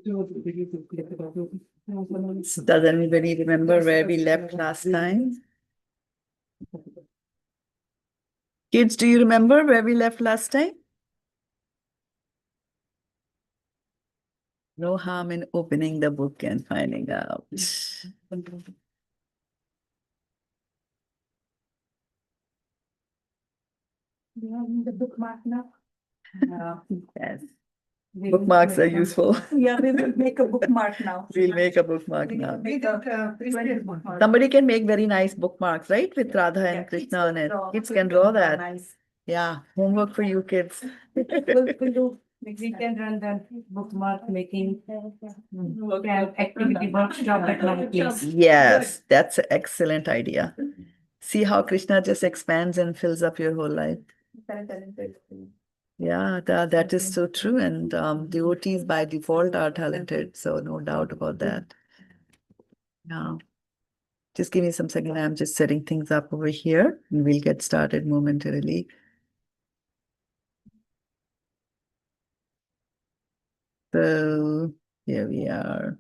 So does anybody remember where we left last time? Kids, do you remember where we left last time? No harm in opening the book and finding out. The bookmark now. Yes. Bookmarks are useful. Yeah, we will make a bookmark now. We'll make a bookmark now. Make a 20 bookmark. Somebody can make very nice bookmarks, right? With Radha and Krishna on it. Kids can draw that. Nice. Yeah, homework for you kids. We'll do. We can run the bookmark making activity workshop at my place. Yes, that's an excellent idea. See how Krishna just expands and fills up your whole life. Yeah, that is so true. And devotees by default are talented, so no doubt about that. Now, just give me some second. I'm just setting things up over here, and we'll get started momentarily. So here we are.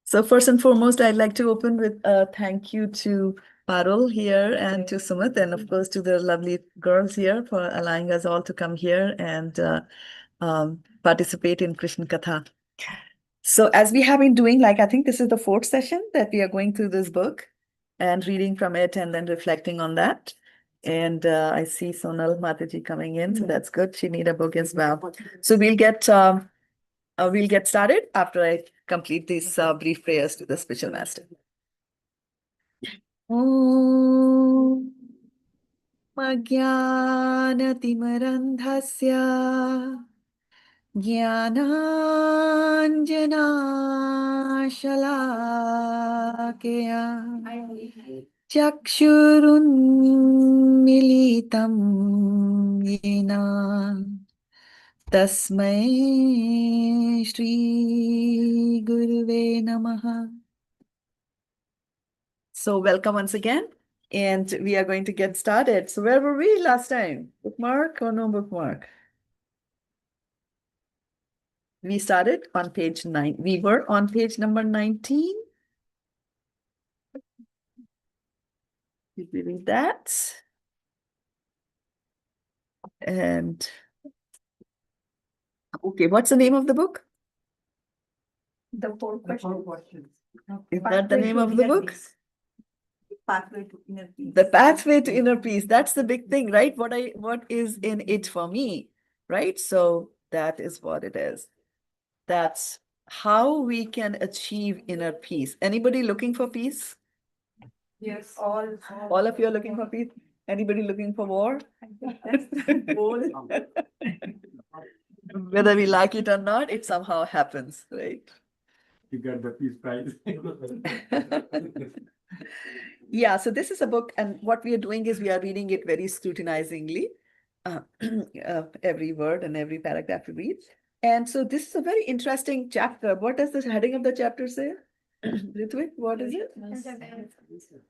So first and foremost, I'd like to open with a thank you to Parul here and to Sumit, and of course to the lovely girls here for allowing us all to come here and participate in Krishna Katha. So as we have been doing, I think this is the fourth session that we are going through this book and reading from it and then reflecting on that. And I see Sonal Mataji coming in, so that's good. She need a book as well. So we'll get started after I complete these brief prayers to the spiritual master. Om Ajnanatimandhasya Jnananjanashalakaya Chakshurunmilitam Yena Tasmai Shri Guruve Namaha. So welcome once again, and we are going to get started. So where were we last time? Bookmark or no bookmark? We started on page 9. We were on page number 19. Did we read that? And okay, what's the name of the book? The four questions. Is that the name of the book? Pathway to inner peace. The pathway to inner peace. That's the big thing, right? What is in it for me, right? So that is what it is. That's how we can achieve inner peace. Anybody looking for peace? Yes, all of you are looking for peace. Anybody looking for war? That's the goal. Whether we like it or not, it somehow happens, right? You got the peace prize. Yeah, so this is a book, and what we are doing is we are reading it very scrutinizingly, every word and every paragraph we read. And so this is a very interesting chapter. What does the heading of the chapter say? Ritvik, what is it?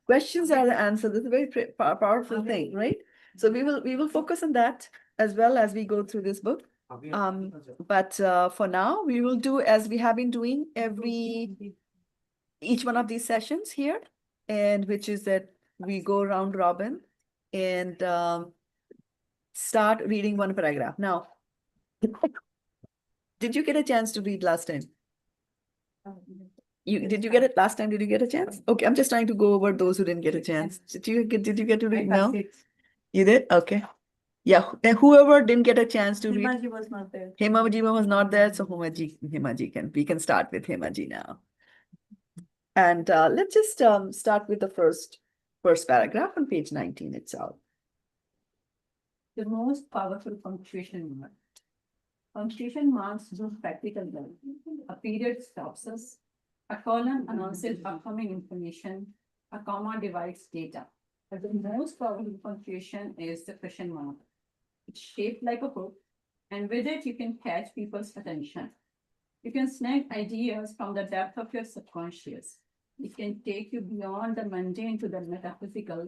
Questions are the answer. This is a very powerful thing, right? So we will focus on that as well as we go through this book. But for now, we will do as we have been doing each one of these sessions here, and which is that we go round robin and start reading one paragraph. Now, did you get a chance to read last time? Did you get it last time? Did you get a chance? Okay, I'm just trying to go over those who didn't get a chance. Did you get to read now? You did? Okay. Yeah, and whoever didn't get a chance to read. Himaji was not there. Himaji was not there, so we can start with Himaji now. And let's just start with the first paragraph on page 19 itself. The most powerful punctuation mark. Punctuation marks do practical well. A period stops us. A column announces upcoming information. A comma divides data. But the most powerful punctuation is the question mark. It's shaped like a hook, and with it you can catch people's attention. You can snag ideas from the depth of your subconscious. It can take you beyond the mundane to the metaphysical.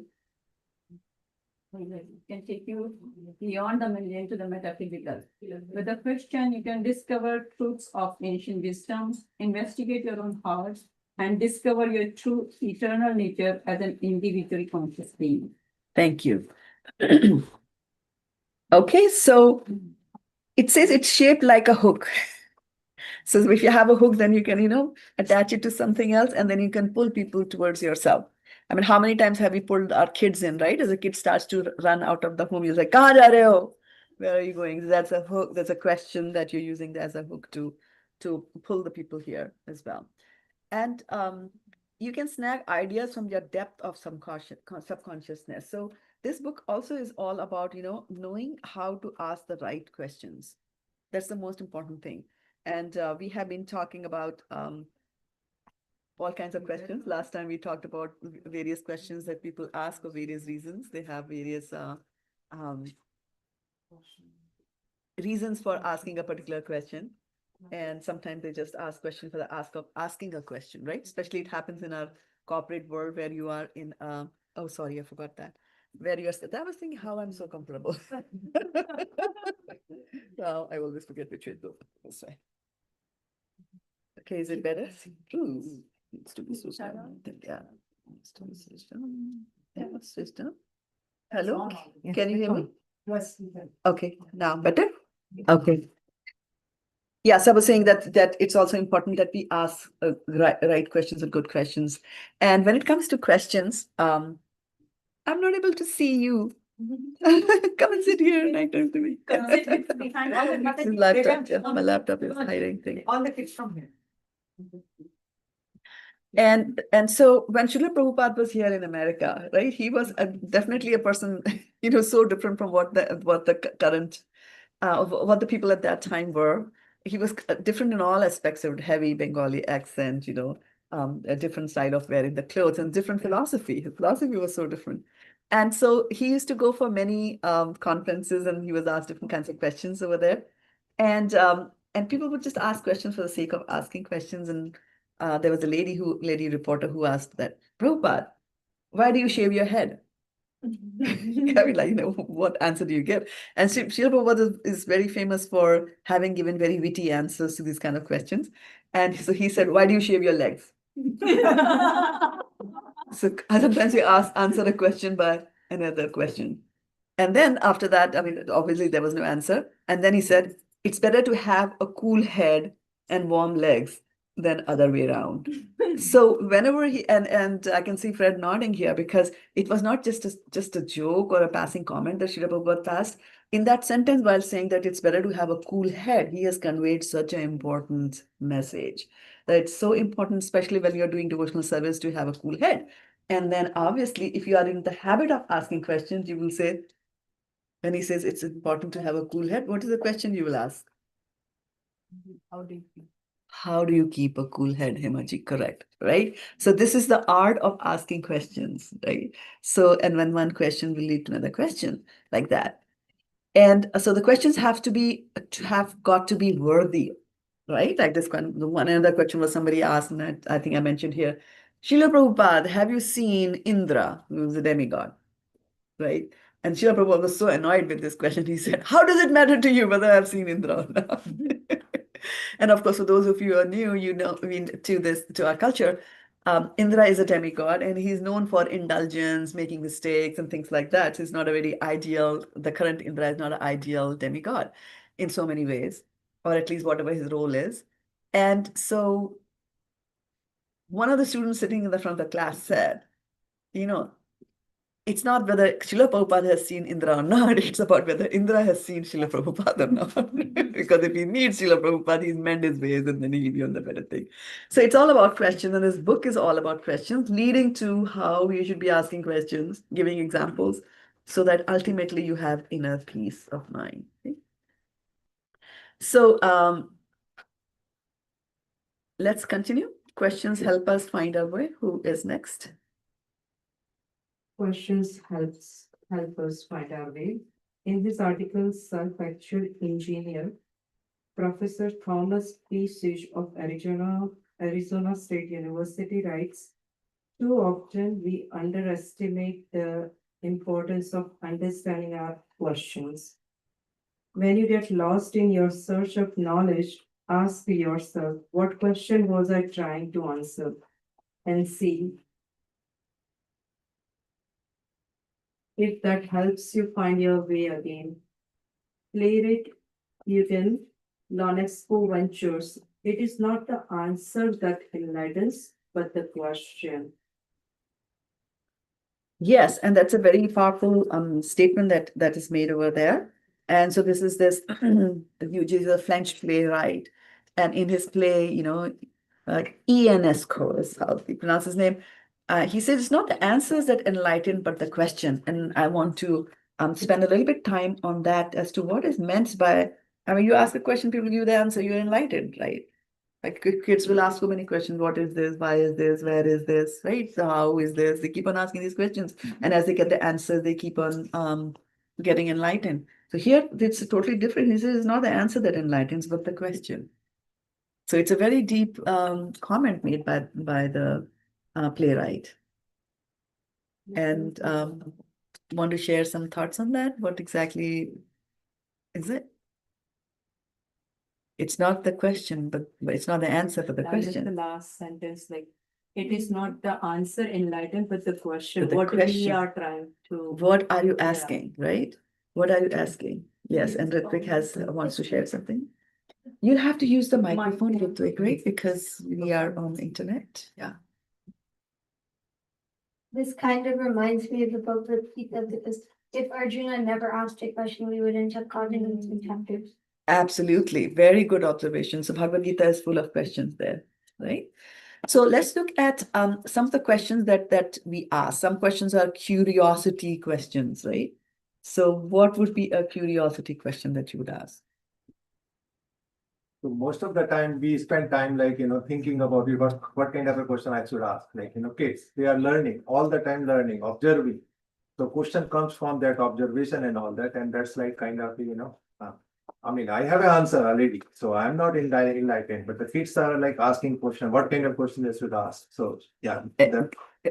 can take you beyond the mundane to the metaphysical. With a question, you can discover truths of ancient wisdoms, investigate your own hearts, and discover your true eternal nature as an individual conscious being. Thank you. Okay, so it says it's shaped like a hook. So if you have a hook, then you can, attach it to something else, and then you can pull people towards yourself. I mean, how many times have we pulled our kids in, right? As a kid starts to run out of the home, you're like, "Kahan ja rahe ho?" Where are you going? That's a hook. That's a question that you're using as a hook to pull the people here as well. And you can snag ideas from your depth of subconsciousness. So this book also is all about, knowing how to ask the right questions. That's the most important thing. And we have been talking about all kinds of questions. Last time we talked about various questions that people ask for various reasons. They have various um, reasons for asking a particular question. And sometimes they just ask questions for the ask of asking a question, right? Especially it happens in our corporate world where you are in, oh, sorry, I forgot that. Where you're, I was thinking how I'm so comfortable. Now I always forget which way to go. This way. Okay, is it better? Ooh, needs to be system. Yeah. Needs to be system. Yeah, system. Hello, can you hear me? Yes. Okay, now better? Okay. Yes, I was saying that it's also important that we ask right questions and good questions. And when it comes to questions, I'm not able to see you. Come and sit here and talk to me. Behind all the This is laptop. Yeah, my laptop is hiding things. all the kids from here. And so when Srila Prabhupada was here in America, right, he was definitely a person, so different from what the current, what the people at that time were. He was different in all aspects of heavy Bengali accent, a different style of wearing the clothes and different philosophy. His philosophy was so different. And so he used to go for many conferences, and he was asked different kinds of questions over there. And people would just ask questions for the sake of asking questions. And there was a lady reporter who asked that, "Prabhupada, why do you shave your head?" I mean, like, what answer do you give? And Srila Prabhupada is very famous for having given very witty answers to these kind of questions. And so he said, "Why do you shave your legs?" So sometimes you answer a question by another question. And then after that, I mean, obviously there was no answer. And then he said, "It's better to have a cool head and warm legs than other way around." So whenever and I can see Fred nodding here, because it was not just a joke or a passing comment that Srila Prabhupada passed. In that sentence, while saying that it's better to have a cool head, he has conveyed such an important message. That it's so important, especially when you're doing devotional service, to have a cool head. And then obviously, if you are in the habit of asking questions, you will say, when he says it's important to have a cool head, what is the question you will ask? How do you keep a cool head, Himaji? Correct, right? So this is the art of asking questions, right? So, and when one question will lead to another question, like that. And so the questions have got to be worthy, right? Like this one, the one another question was somebody asked, and I think I mentioned here, Srila Prabhupada, have you seen Indra, who's a demigod, right? And Srila Prabhupada was so annoyed with this question. He said, "How does it matter to you whether I've seen Indra or not?" And of course, for those of you who are new, I mean, to our culture, Indra is a demigod, and he's known for indulgence, making mistakes, and things like that. He's not a very ideal. The current Indra is not an ideal demigod in so many ways, or at least whatever his role is. And so, one of the students sitting in the front of the class said, it's not whether Srila Prabhupada has seen Indra or not, it's about whether Indra has seen Srila Prabhupada or not. Because if he needs Srila Prabhupada, he's mend his ways and then he'll be on the better thing. So it's all about questions, and this book is all about questions, leading to how you should be asking questions, giving examples, so that ultimately you have inner peace of mind. Okay? So let's continue. Questions help us find our way. Who is next? Questions help us find our way. In this article, self-actual engineer, Professor Thomas P. Sish of Arizona State University writes, "Too often we underestimate the importance of understanding our questions. When you get lost in your search of knowledge, ask yourself, what question was I trying to answer? And see if that helps you find your way again. Playwright Eugen Lonexpo Ventures. It is not the answer that enlightens, but the question. Yes, and that's a very powerful statement that is made over there. And so this is this Eugene is a French playwright, and in his play, Ionesco is how he pronounce his name. He says it's not the answers that enlighten, but the question. And I want to spend a little bit time on that as to what is meant by. I mean, you ask a question, people give you the answer, you're enlightened, right? Like kids will ask so many questions. What is this? Why is this? Where is this? Right? So how is this? They keep on asking these questions. And as they get the answer, they keep on getting enlightened. So here it's totally different. He says it's not the answer that enlightens, but the question. So it's a very deep comment made by the playwright. And want to share some thoughts on that? What exactly is it? It's not the question, but it's not the answer for the That is the question. last sentence, like, it is not the answer enlightened, but the question, But the what we question. are trying to. What are you Yeah. asking, right? What are you asking? Yes, and Ritvik wants to share something. You'll have to use the microphone, Ritvik, right? Because we are on the internet. Yeah. This kind of reminds me of the Bhagavad Gita because if Arjuna never asked a question, we wouldn't have gotten into chapters. Absolutely. Very good observation. So Bhagavad Gita is full of questions there, right? So let's look at some of the questions that we ask. Some questions are curiosity questions, right? So what would be a curiosity question that you would ask? So most of the time we spend time like, thinking about what kind of a question I should ask. Like, kids, they are learning, all the time learning, observing. So question comes from that observation and all that, and that's like kind of, I mean, I have an answer already, so I'm not enlightened, but the kids are like asking question, what kind of question they should ask. So yeah, the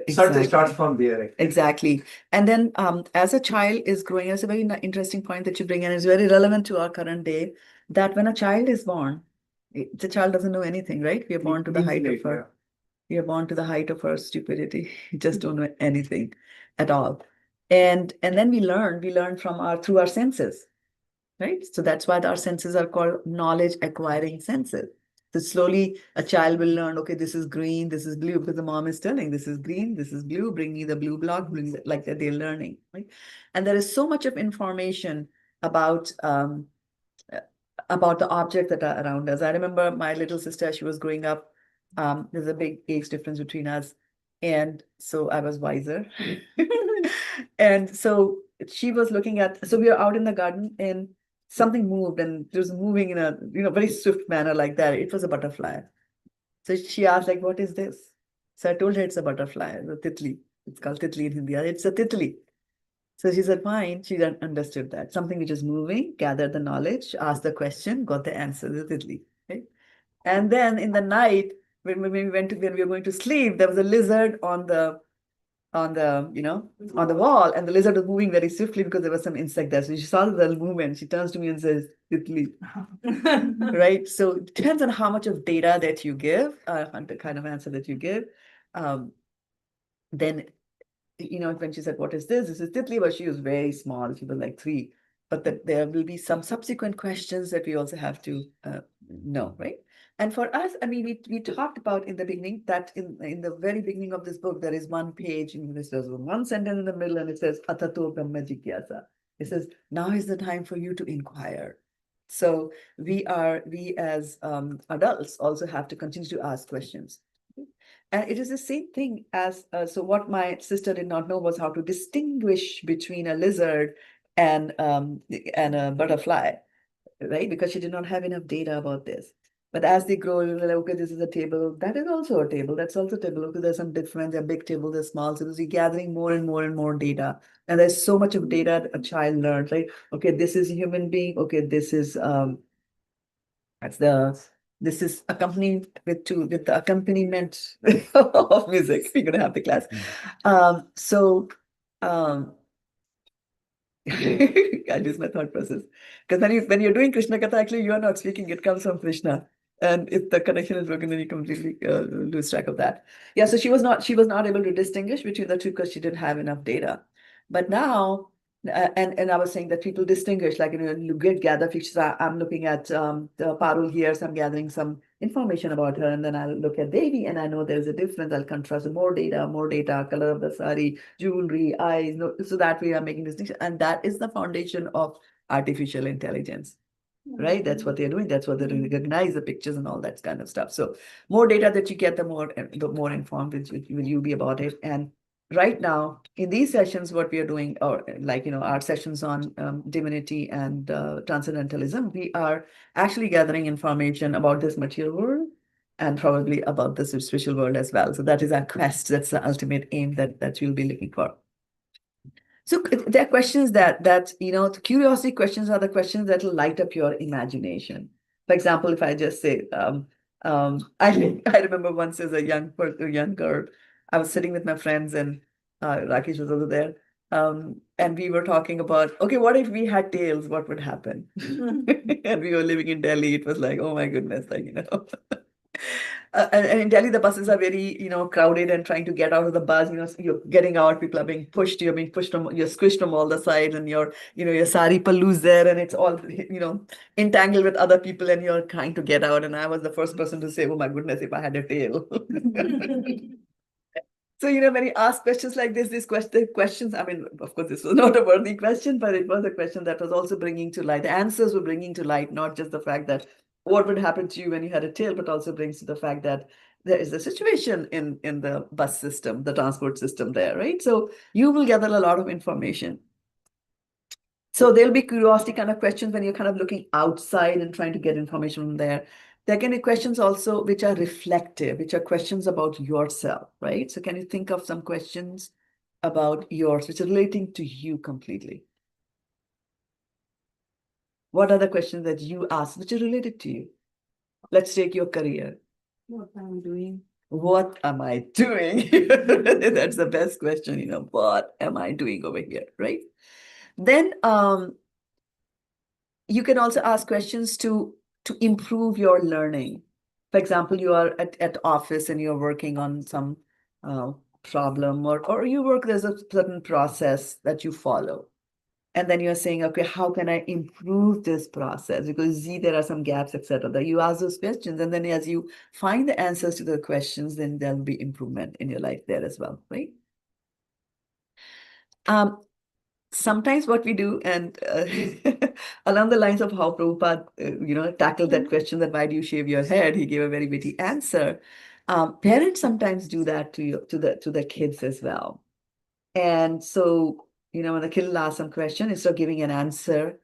search starts from there. Actually. Exactly. And then as a child is growing, it's a very interesting point that you bring in. It's very relevant to our current day that when a child is born, the child doesn't know anything, right? We are born to the height of our, we are born to the height of our stupidity. We just don't know anything at all. And then we learn from through our senses, right? So that's why our senses are called knowledge acquiring senses. So slowly a child will learn, okay, this is green, this is blue, because the mom is telling, this is green, this is blue, bring me the blue block, like that they're learning, right? And there is so much of information about the objects that are around us. I remember my little sister, she was growing up. There's a big age difference between us. And so I was wiser. And so she was looking at, so we were out in the garden and something moved and it was moving in a very swift manner like that. It was a butterfly. So she asked, like, what is this? So I told her it's a butterfly, a titli. It's called titli in Hindi. It's a titli. So she said, fine. She understood that. Something which is moving, gathered the knowledge, asked the question, got the answer, the titli. Right? And then in the night, when we were going to sleep, there was a lizard on the wall, and the lizard was moving very swiftly because there was some insect there. So she saw the movement. She turns to me and says, "Titli." Right? So it depends on how much of data that you give, the kind of answer that you give. Then, when she said, "What is this?" This is Titli, but she was very small. She was like 3. But that there will be some subsequent questions that we also have to know, right? And for us, I mean, we talked about in the beginning that in the very beginning of this book, there is one page, and there's one sentence in the middle, and it says, Atato Brahma Jigyasa. It says, now is the time for you to inquire. So we as adults also have to continue to ask questions. And it is the same thing as, so what my sister did not know was how to distinguish between a lizard and a butterfly, right? Because she did not have enough data about this. But as they grow, you're like, okay, this is a table. That is also a table. That's also a table. Okay, there's some difference. There are big tables, there's small tables. You're gathering more and more and more data. And there's so much of data a child learns, right? Okay, this is a human being. Okay, this is this is accompanied with the accompaniment of music. We're gonna have the class. So I lose my thought process. Because when you're doing Krishna Katha, actually you are not speaking, it comes from Krishna. And if the connection is broken, then you completely lose track of that. Yeah, so she was not able to distinguish between the two because she didn't have enough data. But now, and I was saying that people distinguish, like, you gather features. I'm looking at the Parul here, so I'm gathering some information about her, and then I'll look at Devi, and I know there's a difference. I'll contrast with more data, color of the sari, jewelry, eyes. So that way I'm making distinction, and that is the foundation of artificial intelligence. Right, that's what they're doing. That's what they recognize the pictures and all that kind of stuff. So more data that you get, the more informed will you be about it. And right now in these sessions, what we are doing, or like our sessions on divinity and transcendentalism, we are actually gathering information about this material world and probably about the spiritual world as well. So that is our quest. That's the ultimate aim that you'll be looking for. So there are questions that the curiosity questions are the questions that will light up your imagination. For example, if I just say, I remember once as a young girl, I was sitting with my friends and Rakesh was over there. And we were talking about, okay, what if we had tails? What would happen? And we were living in Delhi. It was like, oh my goodness, and in Delhi, the buses are very, crowded and trying to get out of the bus. So you're getting out, people are being pushed. You're being pushed you're squished from all the sides, and your sari pallu's there, and it's all, entangled with other people, and you're trying to get out. And I was the first person to say, "Oh my goodness, if I had a tail." So, when you ask questions like this, these questions, I mean, of course, this was not a worthy question, but it was a question that was also bringing to light. The answers were bringing to light, not just the fact that what would happen to you when you had a tail, but also brings to the fact that there is a situation in the bus system, the transport system there, right? So you will gather a lot of information. So there'll be curiosity kind of questions when you're kind of looking outside and trying to get information from there. There can be questions also which are reflective, which are questions about yourself, right? So can you think of some questions about yours, which are relating to you completely? What are the questions that you ask, which are related to you? Let's take your career. What I'm doing. What am I doing? That's the best question, what am I doing over here, right? Then you can also ask questions to improve your learning. For example, you are at office and you're working on some problem, or you work, there's a certain process that you follow. And then you're saying, okay, how can I improve this process? Because there are some gaps, etc. That you ask those questions, and then as you find the answers to the questions, then there'll be improvement in your life there as well, right? Sometimes what we do, and along the lines of how Prabhupada, tackled that question that why do you shave your head? He gave a very witty answer. Parents sometimes do that to the kids as well. And so, when the kid will ask some question, instead of giving an answer,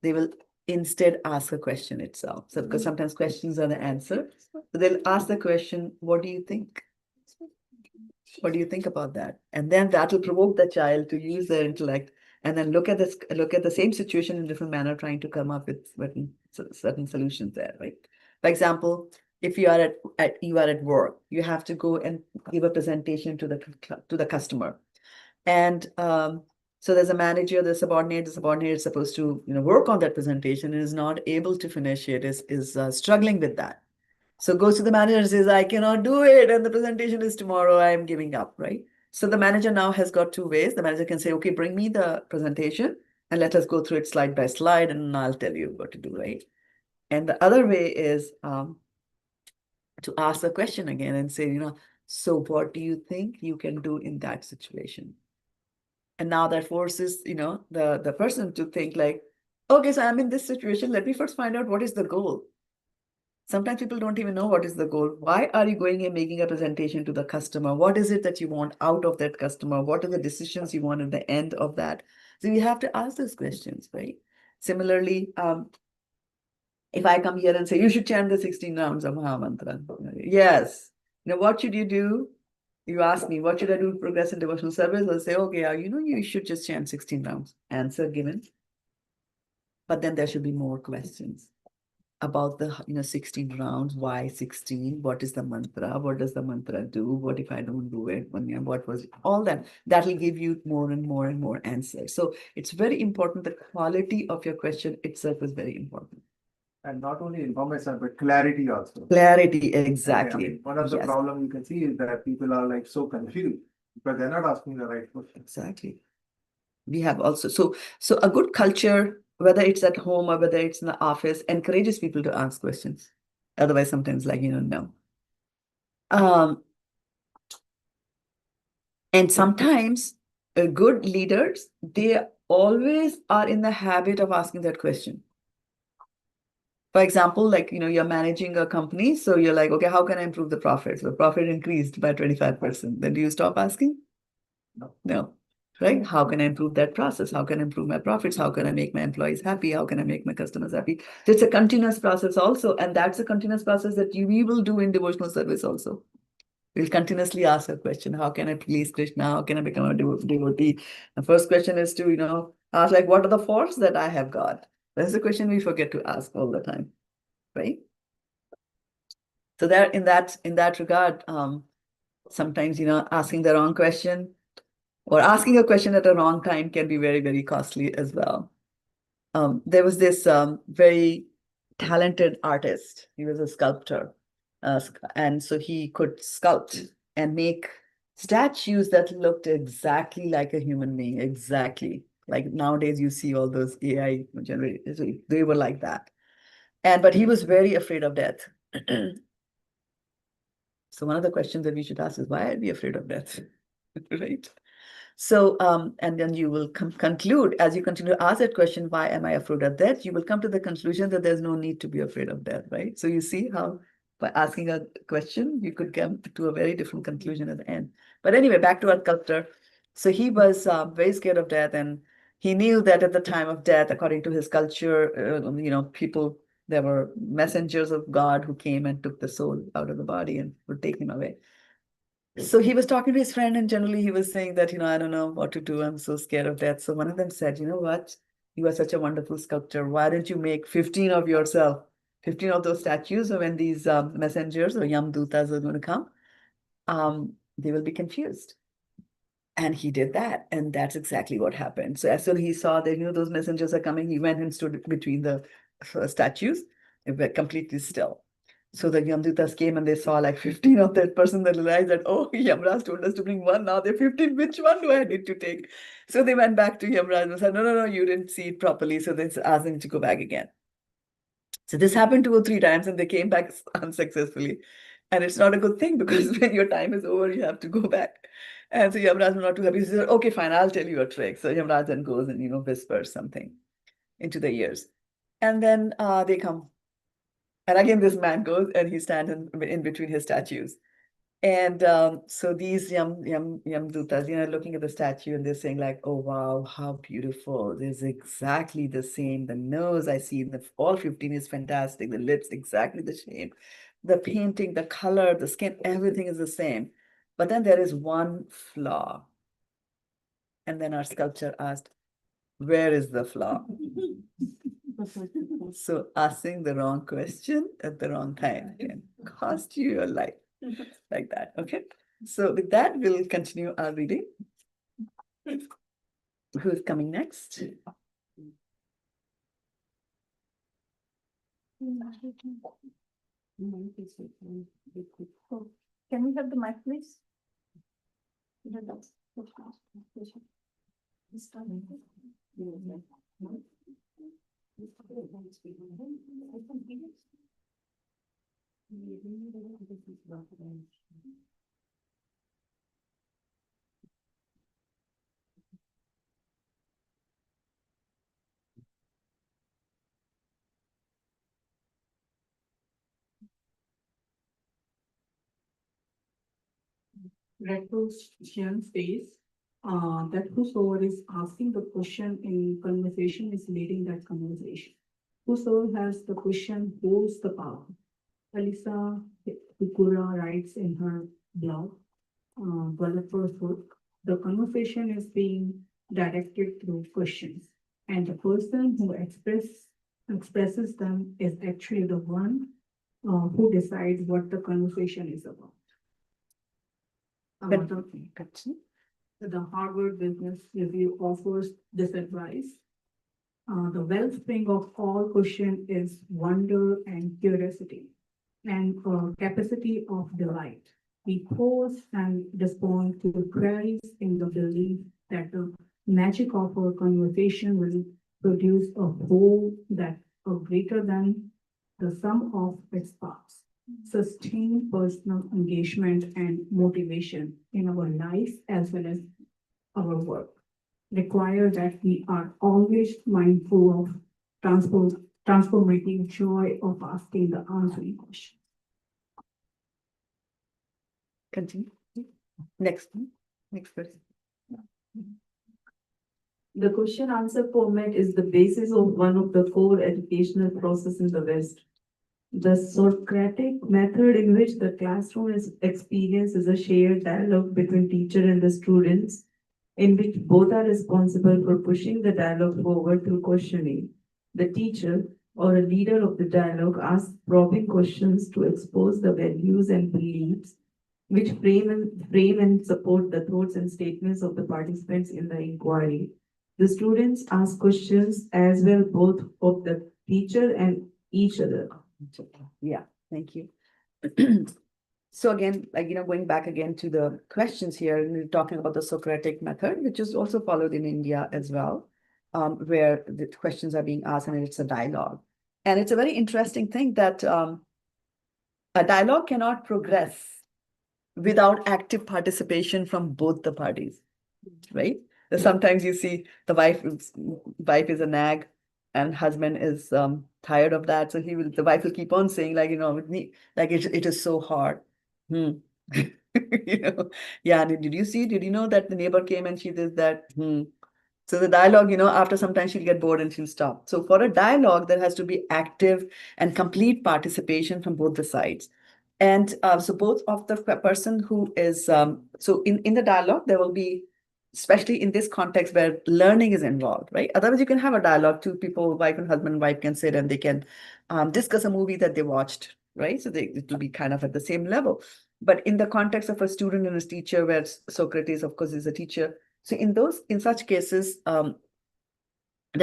they will instead ask a question itself. So because sometimes questions are the answer, so they'll ask the question, what do you think? What do you think about that? And then that will provoke the child to use their intellect and then look at the same situation in a different manner, trying to come up with certain solutions there, right? For example, if you are at work, you have to go and give a presentation to the customer. And so there's a manager, the subordinate is supposed to work on that presentation and is not able to finish it, is struggling with that. So goes to the manager and says, I cannot do it, and the presentation is tomorrow, I'm giving up, right? So the manager now has got two ways. The manager can say, okay, bring me the presentation and let us go through it slide by slide, and I'll tell you what to do, right? And the other way is to ask a question again and say, so what do you think you can do in that situation? And now that forces, the person to think like, okay, so I'm in this situation. Let me first find out what is the goal. Sometimes people don't even know what is the goal. Why are you going and making a presentation to the customer? What is it that you want out of that customer? What are the decisions you want at the end of that? So you have to ask those questions, right? Similarly, if I come here and say, you should chant the 16 rounds of Mahamantra. Yes. What should you do? You ask me, what should I do to progress in devotional service? I'll say, okay, you should just chant 16 rounds. Answer given. But then there should be more questions. about the 16 rounds. Why 16? What is the mantra? What does the mantra do? What if I don't do it? What was it? All that? That will give you more and more and more answers. So it's very important. The quality of your question itself is very important. And not only information, but clarity also. Clarity, Okay, I exactly. mean, one of the Yes. problems you can see is that people are like so confused because they're not asking the right question. Exactly. We have also, so a good culture, whether it's at home or whether it's in the office, encourages people to ask questions. Otherwise, sometimes no. And sometimes good leaders, they always are in the habit of asking that question. For example, you're managing a company, so you're like, okay, how can I improve the profit? So profit increased by 25%. Then do you stop asking? No. Right? How can I improve that process? How can I improve my profits? How can I make my employees happy? How can I make my customers happy? So it's a continuous process also. And that's a continuous process that we will do in devotional service also. We'll continuously ask a question. How can I please Krishna? How can I become a devotee? The first question is to, ask what are the faults that I have got? That's the question we forget to ask all the time, right? So there, in that regard, sometimes, asking the wrong question or asking a question at the wrong time can be very, very costly as well. There was this very talented artist. He was a sculptor. And so he could sculpt and make statues that looked exactly like a human being, exactly. Like nowadays you see all those AI generated, they were like that. But he was very afraid of death. So one of the questions that we should ask is, why are we afraid of death? Right? So, and then you will conclude, as you continue to ask that question, why am I afraid of death? You will come to the conclusion that there's no need to be afraid of death, right? So you see how by asking a question, you could come to a very different conclusion at the end. But anyway, back to our sculptor. So he was very scared of death, and he knew that at the time of death, according to his culture, people, there were messengers of God who came and took the soul out of the body and would take him away. So he was talking to his friend, and generally he was saying that, I don't know what to do. I'm so scared of death. So one of them said, you know what? You are such a wonderful sculptor. Why don't you make 15 of yourself, 15 of those statues? So when these messengers or yamdutas are going to come, they will be confused. And he did that. And that's exactly what happened. So as soon as he saw that, those messengers are coming, he went and stood between the statues and were completely still. So the Yamdutas came and they saw like 15 of that person. They realized that, oh, Yamraj told us to bring one. Now they're 15. Which one do I need to take? So they went back to Yamraj and said, no, you didn't see it properly. So they asked them to go back again. So this happened 2 or 3 times and they came back unsuccessfully. And it's not a good thing because when your time is over, you have to go back. And so Yamraj was not too happy. He said, okay, fine, I'll tell you a trick. So Yamraj then goes and, whispers something into their ears. And then they come. And again, this man goes and he stands in between his statues. And so these Yamdutas, looking at the statue and they're saying like, oh, wow, how beautiful. This is exactly the same. The nose I see in all 15 is fantastic. The lips, exactly the same. The painting, the color, the skin, everything is the same. But then there is one flaw. And then our sculptor asked, where is the flaw? So asking the wrong question at the wrong time can cost you your life. Like that. Okay. So with that, we'll continue our reading. Who's coming next? Can we have the mic, please? Question says that whosoever is asking the question in conversation is leading that conversation. Whosoever has the question holds the power. Alisa Kukura writes in her blog, Developer book, the conversation is being directed through questions, and the person who expresses expresses them is actually the one who decides what the conversation is about. Another thing, the Harvard Business Review offers this advice. The wellspring of all question is wonder and curiosity and capacity of delight. We pause and respond to queries in the belief that the magic of our conversation will produce a whole that are greater than the sum of its parts. Sustained personal engagement and motivation in our life as well as our work require that we are always mindful of transformative joy of asking the answering question. Continue. Next person. The question answer format is the basis of one of the core educational process in the West. The Socratic method in which the classroom experience is a shared dialogue between teacher and the students, in which both are responsible for pushing the dialogue forward through questioning. The teacher or a leader of the dialogue asks probing questions to expose the values and beliefs which frame and support the thoughts and statements of the participants in the inquiry. The students ask questions as well, both of the teacher and each other. Yeah, thank you. So again, like, going back again to the questions here, and we're talking about the Socratic method, which is also followed in India as well, where the questions are being asked and it's a dialogue. And it's a very interesting thing that a dialogue cannot progress without active participation from both the parties, right? Sometimes you see the wife is a nag and husband is tired of that. So the wife will keep on saying, like, with me, like it is so hard. Yeah, did you know that the neighbor came and she did that? So the dialogue, after some time she'll get bored and she'll stop. So for a dialogue, there has to be active and complete participation from both the sides. And so both of the person who is, so in the dialogue, there will be, especially in this context where learning is involved, right? Otherwise, you can have a dialogue, two people, wife and husband and wife can sit and they can discuss a movie that they watched, right? So it will be kind of at the same level. But in the context of a student and his teacher, where Socrates, of course, is a teacher. So in such cases, the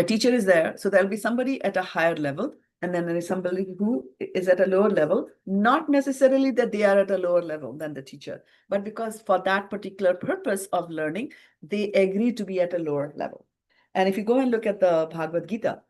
teacher is there. So there'll be somebody at a higher level. And then there is somebody who is at a lower level, not necessarily that they are at a lower level than the teacher, but because for that particular purpose of learning, they agree to be at a lower level. And if you go and look at the Bhagavad Gita,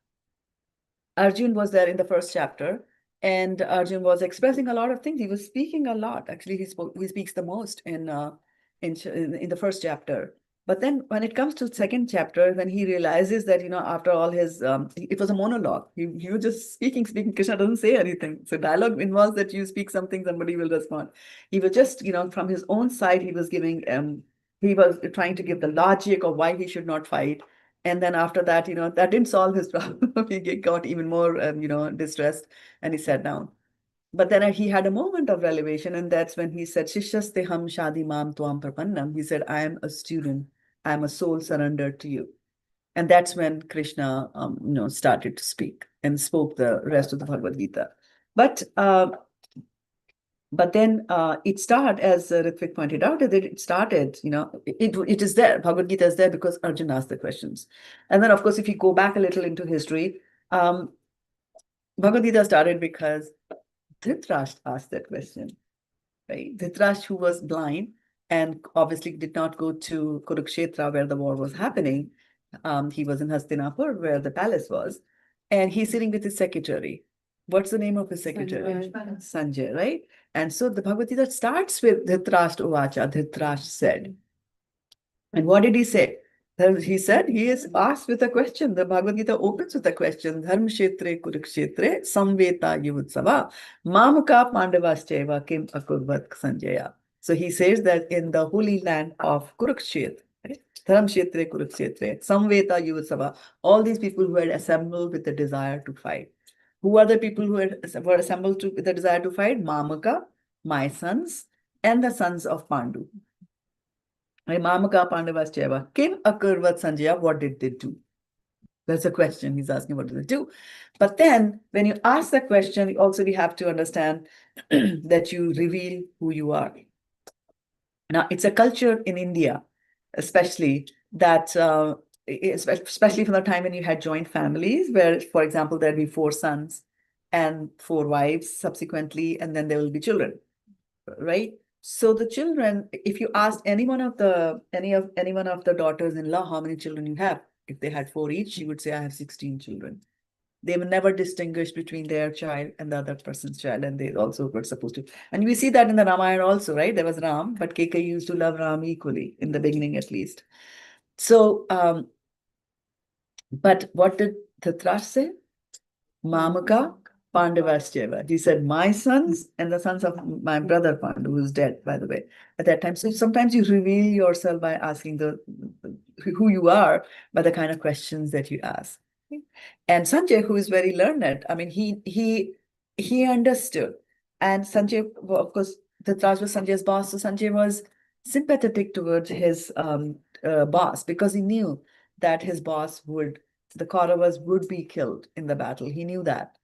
Arjun was there in the first chapter, and Arjun was expressing a lot of things. He was speaking a lot. Actually, he speaks the most in the first chapter. But then when it comes to second chapter, when he realizes that, after all his, it was a monologue. He was just speaking. Krishna doesn't say anything. So dialogue involves that you speak something, somebody will respond. He was just, from his own side, he was trying to give the logic of why he should not fight. And then after that, that didn't solve his problem. He got even more, distressed, and he sat down. But then he had a moment of revelation, and that's when he said, Shishyaste ham shadi mam tuam prapannam. He said, I am a student. I am a soul surrendered to you. And that's when Krishna, started to speak and spoke the rest of the Bhagavad Gita. But then it started, as Ritvik pointed out, that it started, it is there. Bhagavad Gita is there because Arjun asked the questions. And then, of course, if you go back a little into history, Bhagavad Gita started because Dhritarashtra asked that question, right? Dhritarashtra, who was blind and obviously did not go to Kurukshetra where the war was happening. He was in Hastinapur where the palace was, and he's sitting with his secretary. What's the name of his secretary? Sanjay, right? And so the Bhagavad Gita starts with Dhritarashtra Uvacha, Dhritarashtra said. And what did he say? He said, he is asked with a question. The Bhagavad Gita opens with a question. Dharma Kshetre Kurukshetre Samveta Yuvutsava Mamuka Pandavascheva Kim Akurvat Sanjaya. So he says that in the holy land of Kurukshetra, Dharma Kshetre Kurukshetre, Samveta Yuvutsava, all these people who had assembled with the desire to fight. Who are the people who were assembled with the desire to fight? Mamaka, my sons, and the sons of Pandu. Mamaka Pandavascheva. Kim Akurvat Sanjaya, what did they do? That's a question. He's asking what do they do. But then when you ask the question, also we have to understand that you reveal who you are. Now, it's a culture in India, especially that, especially from the time when you had joint families, where, for example, there'd be 4 sons and 4 wives subsequently, and then there will be children, right? So the children, if you asked any one of the daughters-in-law how many children you have, if they had 4 each, she would say, I have 16 children. They were never distinguished between their child and the other person's child, and they also were supposed to. And we see that in the Ramayana also, right? There was Ram, but Kekai used to love Ram equally, in the beginning at least. So, but what did Dhritarashtra say? Mamaka Pandavascheva. He said, my sons and the sons of my brother Pandu, who's dead, by the way, at that time. So sometimes you reveal yourself by asking who you are by the kind of questions that you ask. And Sanjay, who is very learned, I mean, he understood. And Sanjay, well, of course, Dhritarashtra was Sanjay's boss, so Sanjay was sympathetic towards his boss because he knew that his boss the Kauravas would be killed in the battle. He knew that.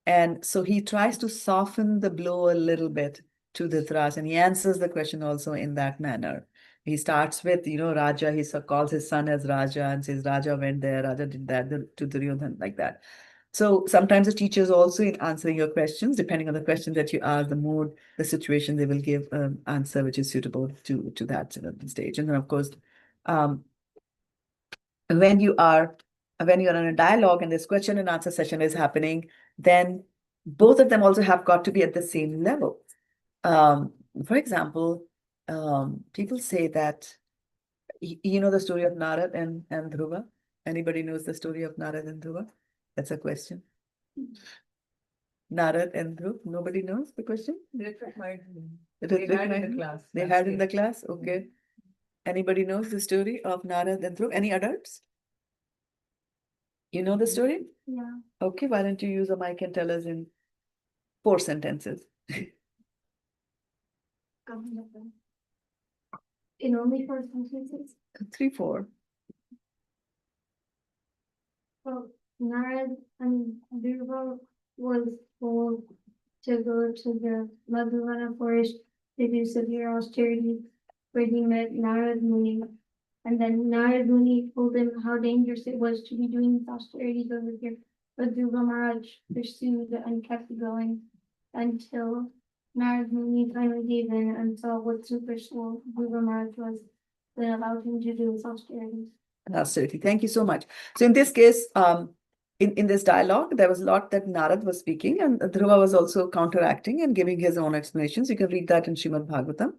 And so he tries to soften the blow a little bit to Dhritarashtra, and he answers the question also in that manner. He starts with, Raja, he calls his son as Raja and says, Raja went there, Raja did that to Duryodhan, like that. So sometimes the teachers also, in answering your questions, depending on the question that you ask, the mood, the situation, they will give an answer which is suitable to that stage. And then, of course, when you're in a dialogue and this question and answer session is happening, then both of them also have got to be at the same level. For example, people say that, you know the story of Narad and Dhruva? Anybody knows the story of Narad and Dhruva? That's a question. Narad and Dhruv, nobody knows the question? They had in the class. They had in the class, okay. Anybody knows the story of Narad and Dhruv? Any adults? You know the story? Yeah. Okay, why don't you use a mic and tell us in 4 sentences? In only 4 sentences. 3, 4. So Narad and Durva was told to go to the Madhuvana forest to do severe austerity, where he met Narad Muni. And then Narad Muni told him how dangerous it was to be doing these austerities over here. But Dhruva Maharaj pursued and kept going until Narad Muni finally gave in and saw what super soul Dhruva Maharaj was, then allowed him to do his austerities. Austerity. Thank you so much. So in this case, in this dialogue, there was a lot that Narad was speaking, and Dhruva was also counteracting and giving his own explanations. You can read that in Srimad Bhagavatam,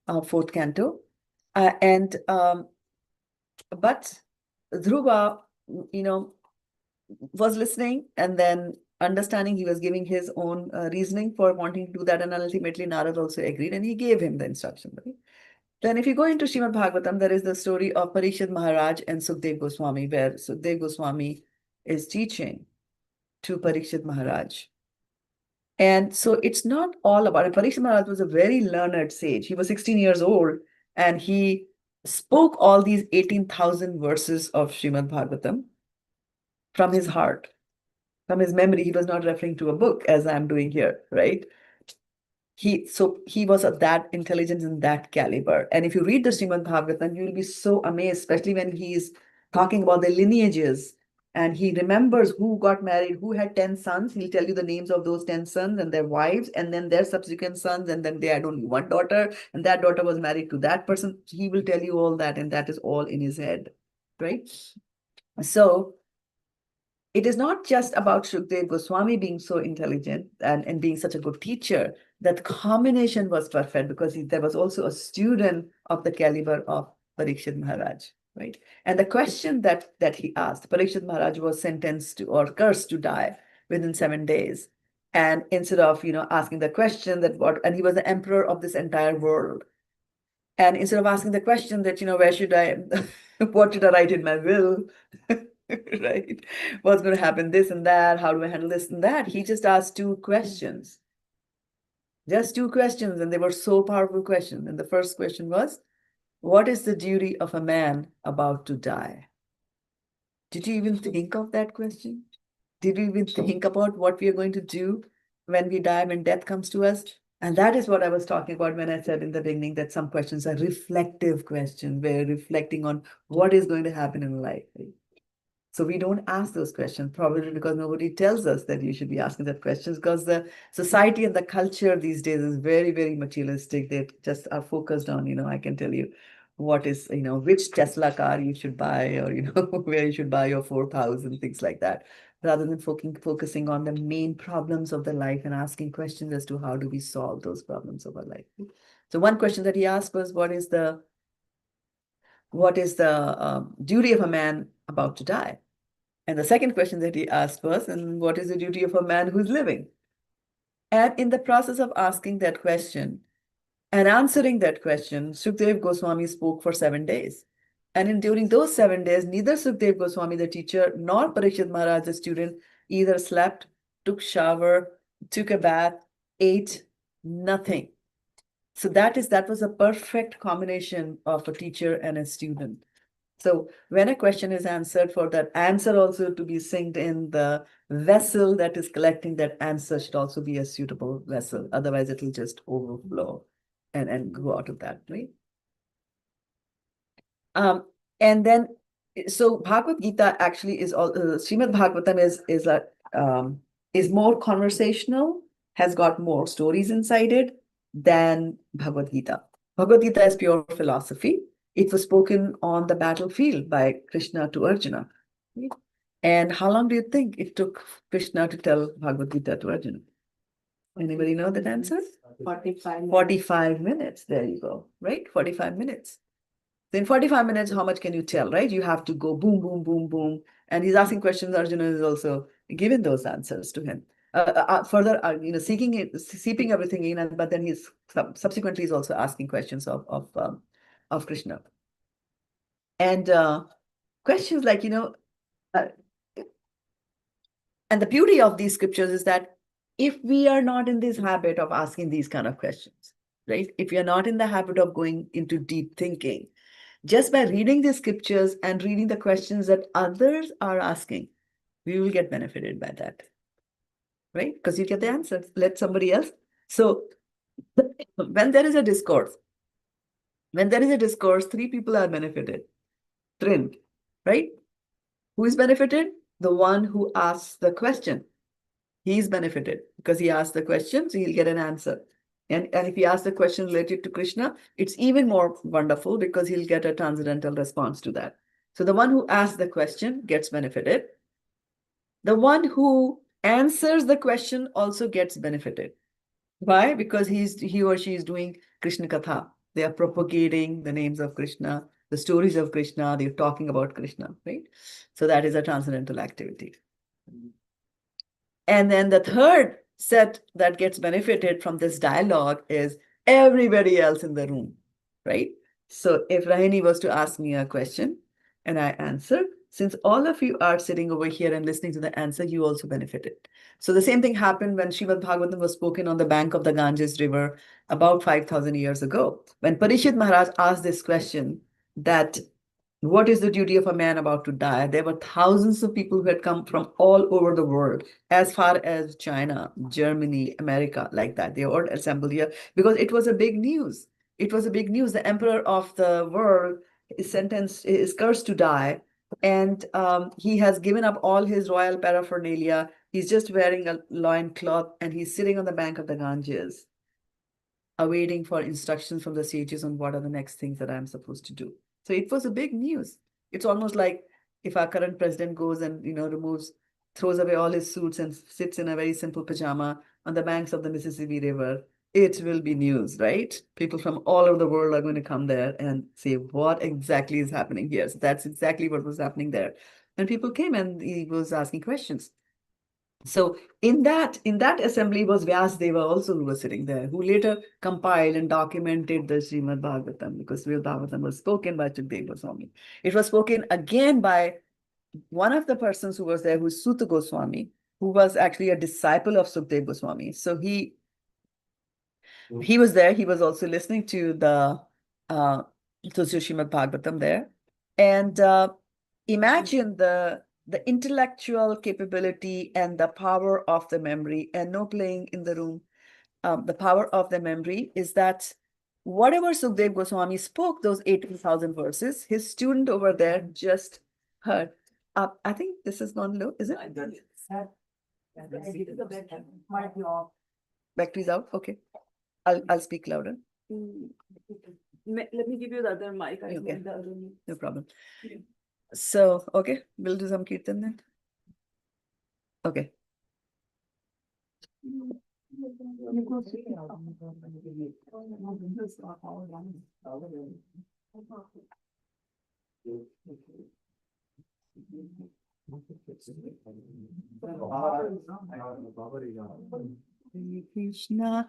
4th canto. But Dhruva, was listening and then understanding. He was giving his own reasoning for wanting to do that, and ultimately Narad also agreed, and he gave him the instruction. Right? Then if you go into Srimad Bhagavatam, there is the story of Parikshit Maharaj and Sukdev Goswami, where Sukdev Goswami is teaching to Parikshit Maharaj. And so it's not all about it. Parikshit Maharaj was a very learned sage. He was 16 years old, and he spoke all these 18,000 verses of Srimad Bhagavatam from his heart, from his memory. He was not referring to a book, as I'm doing here, right? He was of that intelligence and that caliber. And if you read the Srimad Bhagavatam, you will be so amazed, especially when he's talking about the lineages, and he remembers who got married, who had 10 sons. He'll tell you the names of those 10 sons and their wives, and then their subsequent sons, and then they had only one daughter, and that daughter was married to that person. He will tell you all that, and that is all in his head, right? So it is not just about Shukdev Goswami being so intelligent and being such a good teacher. That combination was perfect, because there was also a student of the caliber of Parikshit Maharaj, right? And the question that he asked, Parikshit Maharaj was sentenced to, or cursed to die within 7 days. And instead of, asking the question and he was the emperor of this entire world. And instead of asking the question that, where should I, what should I write in my will? Right? What's going to happen, this and that? How do I handle this and that? He just asked 2 questions. Just 2 questions, and they were so powerful questions. And the first question was, what is the duty of a man about to die? Did you even think of that question? Did you even think about what we are going to do when we die, when death comes to us? And that is what I was talking about when I said in the beginning that some questions are reflective questions. We're reflecting on what is going to happen in life. Right? So we don't ask those questions, probably because nobody tells us that you should be asking that questions, because the society and the culture these days is very, very materialistic. They just are focused on, I can tell you what is, which Tesla car you should buy, or, where you should buy your 4th house and things like that, rather than focusing on the main problems of the life and asking questions as to how do we solve those problems of our life. So one question that he asked was, what is the duty of a man about to die? And the second question that he asked was, and what is the duty of a man who's living? And in the process of asking that question and answering that question, Shraddha-devi Goswami spoke for 7 days. And during those 7 days, neither Shraddha-devi Goswami, the teacher, nor Parikshit Maharaj, the student, either slept, took shower, took a bath, ate, nothing. So that was a perfect combination of a teacher and a student. So when a question is answered, for that answer also to be synced in, the vessel that is collecting that answer should also be a suitable vessel. Otherwise, it will just overflow and go out of that, right? And then, so Bhagavad Gita actually is all, Srimad Bhagavatam is more conversational, has got more stories inside it than Bhagavad Gita. Bhagavad Gita is pure philosophy. It was spoken on the battlefield by Krishna to Arjuna. And how long do you think it took Krishna to tell Bhagavad Gita to Arjuna? Anybody know that answer? 45 minutes. 45 minutes. There you go, right? 45 minutes. So in 45 minutes, how much can you tell, right? You have to go boom, boom, boom, boom. And he's asking questions. Arjuna is also giving those answers to him. Further, seeping everything in, but then he's subsequently is also asking questions of Krishna. And questions like, and the beauty of these scriptures is that if we are not in this habit of asking these kind of questions, right? If we are not in the habit of going into deep thinking, just by reading the scriptures and reading the questions that others are asking, we will get benefited by that, right? Because you get the answers. Let somebody else. So when there is a discourse, 3 people are benefited. Trimmed, right? Who is benefited? The one who asks the question. He's benefited because he asked the question, so he'll get an answer. And if he asks the question related to Krishna, it's even more wonderful because he'll get a transcendental response to that. So the one who asks the question gets benefited. The one who answers the question also gets benefited. Why? Because he or she is doing Krishna Katha. They are propagating the names of Krishna, the stories of Krishna, they're talking about Krishna, right? So that is a transcendental activity. And then the third set that gets benefited from this dialogue is everybody else in the room, right? So if Rahini was to ask me a question and I answer, since all of you are sitting over here and listening to the answer, you also benefited. So the same thing happened when Srimad Bhagavatam was spoken on the bank of the Ganges River about 5,000 years ago. When Parikshit Maharaj asked this question, that what is the duty of a man about to die? There were thousands of people who had come from all over the world, as far as China, Germany, America, like that. They all assembled here because it was a big news. It was a big news. The emperor of the world is cursed to die. And he has given up all his royal paraphernalia. He's just wearing a loincloth and he's sitting on the bank of the Ganges, awaiting for instructions from the sages on what are the next things that I'm supposed to do. So it was a big news. It's almost like if our current president goes and, throws away all his suits and sits in a very simple pajama on the banks of the Mississippi River, it will be news, right? People from all over the world are going to come there and say, what exactly is happening here? So that's exactly what was happening there. And people came and he was asking questions. So in that assembly was Vyasdeva also, who was sitting there, who later compiled and documented the Srimad Bhagavatam, because Srimad Bhagavatam was spoken by Shraddha-devi Goswami. It was spoken again by one of the persons who was there, who's Suta Goswami, who was actually a disciple of Shraddha-devi Goswami. So he was there. He was also listening to the Srimad Bhagavatam there. And imagine the intellectual capability and the power of the memory, and no playing in the room. The power of the memory is that whatever Sukdev Goswami spoke, those 18,000 verses, his student over there just heard. I think this is gone low, is it? Battery's out. Okay, I'll speak louder. Let me give you the other mic. I Okay. need the other mic. No problem. So, okay, we'll do some kirtan then. Okay.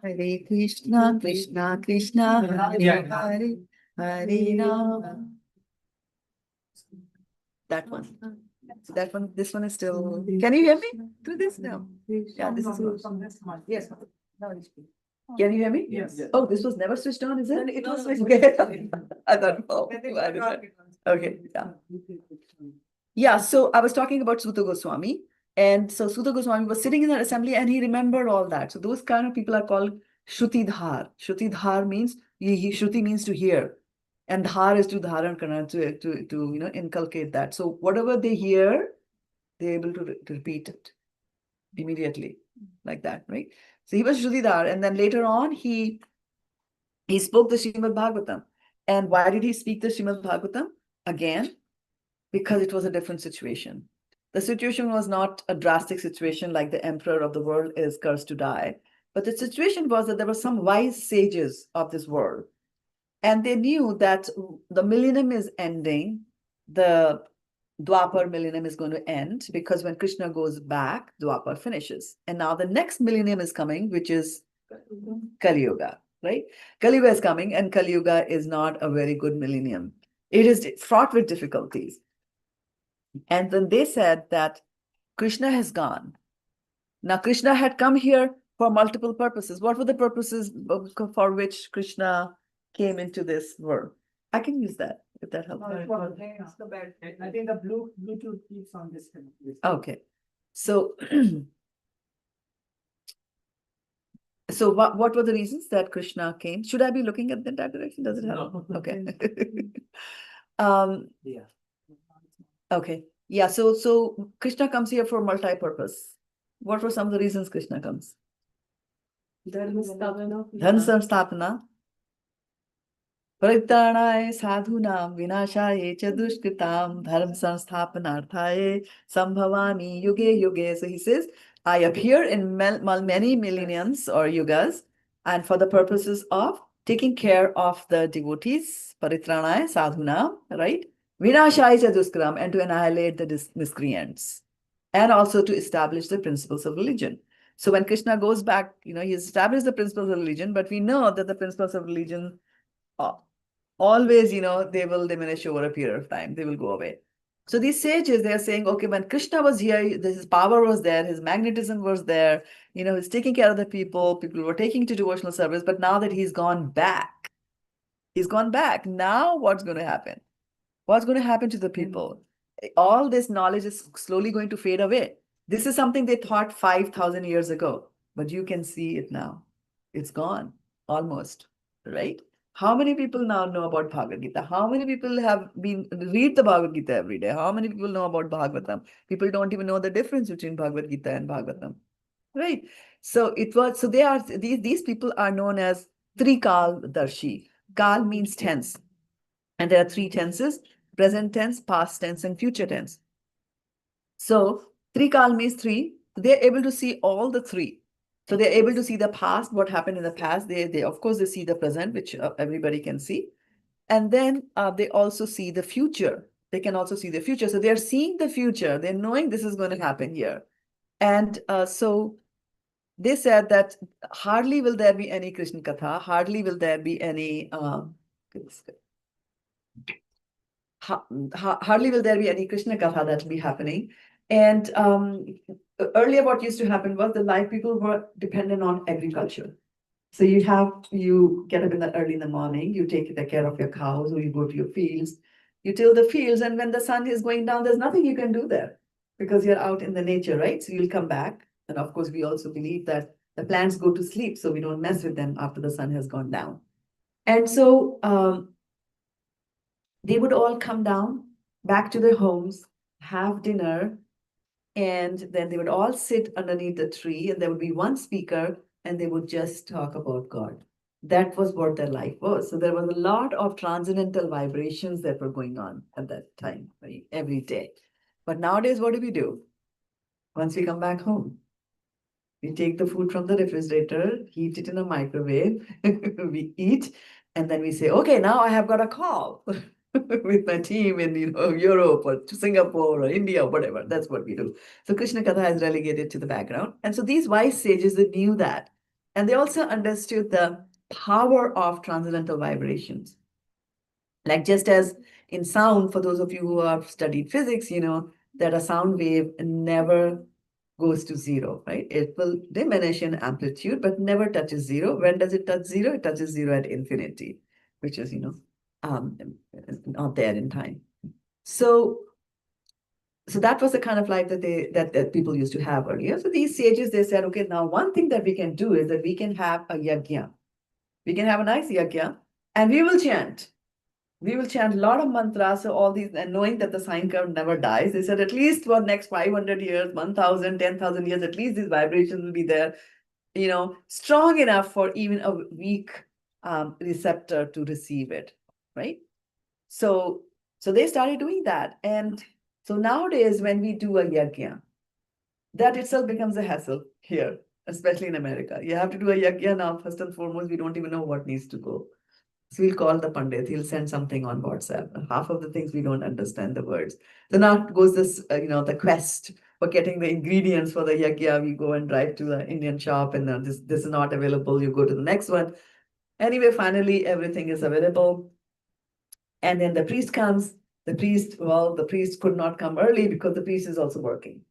Hare Krishna, Krishna Krishna, Hare Hare, Hare Rama. That one. So that one, this one is still. Can you hear me through this now? Yeah, this is. Yes. Can you hear me? Yes. Oh, this was never switched on, is it? It was Okay. switched I thought, oh, I understand. Okay, yeah. Yeah, so I was talking about Suta Goswami. And so Suta Goswami was sitting in the assembly and he remembered all that. So those kind of people are called Shrutidhar. Shrutidhar means, Shruti means to hear. And dhar is to dharan karna, to inculcate that. So whatever they hear, they're able to repeat it immediately, like that, right? So he was Shrutidhar. And then later on, he spoke the Srimad Bhagavatam. And why did he speak the Srimad Bhagavatam? Again, because it was a different situation. The situation was not a drastic situation like the emperor of the world is cursed to die. But the situation was that there were some wise sages of this world. And they knew that the millennium is ending. The Dwapar millennium is going to end because when Krishna goes back, Dwapar finishes. And now the next millennium is coming, which is Kali Yuga, right? Kali Yuga is coming and Kali Yuga is not a very good millennium. It is fraught with difficulties. And then they said that Krishna has gone. Now, Krishna had come here for multiple purposes. What were the purposes for which Krishna came into this world? I can use that if that helps. I think the Bluetooth keeps on this. Okay. So, so what were the reasons that Krishna came? Should I be looking at that direction? Does it help? No. Okay. Yeah. Okay. Yeah. So Krishna comes here for multi-purpose. What were some of the reasons Krishna comes? Dharma Samsthapana. Paritranaye sadhunam vinashaye cha dushkritam dharma samsthapanarthaye sambhavami yuge yuge. So he says, I appear in many millenniums or yugas, and for the purposes of taking care of the devotees, paritranaye sadhunam, right? Vinashaye cha dushkritam, and to annihilate the miscreants, and also to establish the principles of religion. So when Krishna goes back, he established the principles of religion, but we know that the principles of religion always, they will diminish over a period of time. They will go away. So these sages, they're saying, okay, when Krishna was here, his power was there, his magnetism was there, he's taking care of the people were taking to devotional service, but now that he's gone back, now what's going to happen? What's going to happen to the people? All this knowledge is slowly going to fade away. This is something they thought 5,000 years ago, but you can see it now. It's gone, almost, right? How many people now know about Bhagavad Gita? How many people read the Bhagavad Gita every day? How many people know about Bhagavatam? People don't even know the difference between Bhagavad Gita and Bhagavatam, right? So these people are known as Trikal Darshi. Kal means tense. And there are three tenses: present tense, past tense, and future tense. So Trikal means three. They're able to see all the three. So they're able to see the past, what happened in the past. They of course, they see the present, which everybody can see. And then they also see the future. They can also see the future. So they're seeing the future. They're knowing this is going to happen here. And so they said that hardly will there be any Krishna Katha. Hardly will there be any... hardly will there be any Krishna Katha that will be happening. And earlier what used to happen was the life people were dependent on agriculture. So you get up early in the morning, you take care of your cows, or you go to your fields, you till the fields, and when the sun is going down, there's nothing you can do there because you're out in the nature, right? So you'll come back. And of course, we also believe that the plants go to sleep, so we don't mess with them after the sun has gone down. And so they would all come down back to their homes, have dinner, and then they would all sit underneath the tree, and there would be one speaker, and they would just talk about God. That was what their life was. So there was a lot of transcendental vibrations that were going on at that time, right? Every day. But nowadays, what do? Once we come back home, we take the food from the refrigerator, heat it in a microwave, we eat, and then we say, okay, now I have got a call with my team in Europe or Singapore or India or whatever. That's what we do. So Krishna Katha is relegated to the background. And so these wise sages, they knew that. And they also understood the power of transcendental vibrations. Like just as in sound, for those of you who have studied physics, you know that a sound wave never goes to zero, right? It will diminish in amplitude, but never touches zero. When does it touch zero? It touches zero at infinity, which is, not there in time. So that was the kind of life that that people used to have earlier. So these sages, they said, okay, now one thing that we can do is that we can have a yajna. We can have a nice yajna, and we will chant. We will chant a lot of mantras, so all these, and knowing that the sine curve never dies, they said at least for next 500 years, 1,000, 10,000 years, at least these vibrations will be there, strong enough for even a weak receptor to receive it, right? So they started doing that. And so nowadays, when we do a yajna, that itself becomes a hassle here, especially in America. You have to do a yajna now, first and foremost, we don't even know what needs to go. So we'll call the Pandit, he'll send something on WhatsApp. Half of the things we don't understand the words. So now goes this, the quest for getting the ingredients for the yajna. We go and drive to the Indian shop, and this is not available. You go to the next one. Anyway, finally, everything is available. And then the priest comes. The priest could not come early because the priest is also working.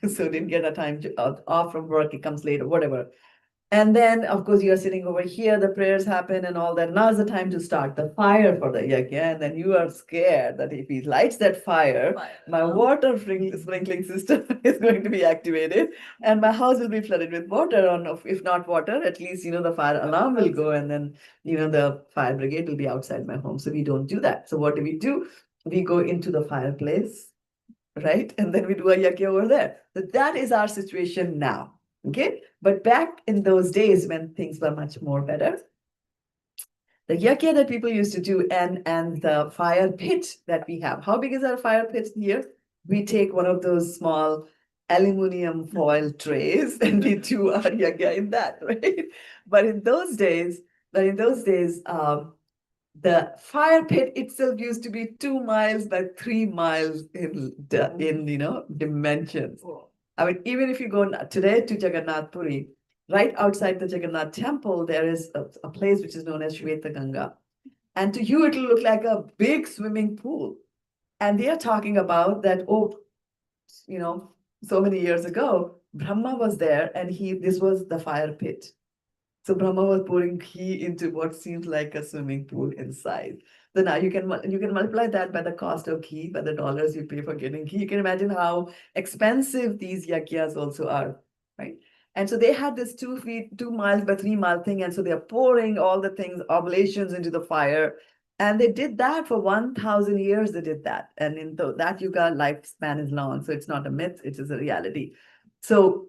So didn't get a time off from work. He comes late or whatever. And then, of course, you're sitting over here, the prayers happen and all that. Now is the time to start the fire for the yajna. And then you are scared that if he lights that fire, my water sprinkling system is going to be activated and my house will be flooded with water. Or if not water, at least, the fire alarm will go, and then, the fire brigade will be outside my home. So we don't do that. So what do? We go into the fireplace, right? And then we do a yajna over there. So that is our situation now. Okay, but back in those days when things were much more better, the yajna that people used to do and the fire pit that we have. How big is our fire pit here? We take one of those small aluminum foil trays and we do our yajna in that, right? But in those days, the fire pit itself used to be 2 miles by 3 miles in dimensions. I mean, even if you go today to Jagannath Puri, right outside the Jagannath temple, there is a place which is known as Shweta Ganga. And to you, it'll look like a big swimming pool. And they are talking about that, so many years ago, Brahma was there and this was the fire pit. So Brahma was pouring ghee into what seems like a swimming pool inside. So now you can multiply that by the cost of ghee, by the dollars you pay for getting ghee. You can imagine how expensive these yajnas also are, right? And so they had this 2 miles by 3 mile thing. And so they're pouring all the things, oblations into the fire. And they did that for 1,000 years, they did that. And in that yuga, lifespan is long. So it's not a myth, it is a reality. So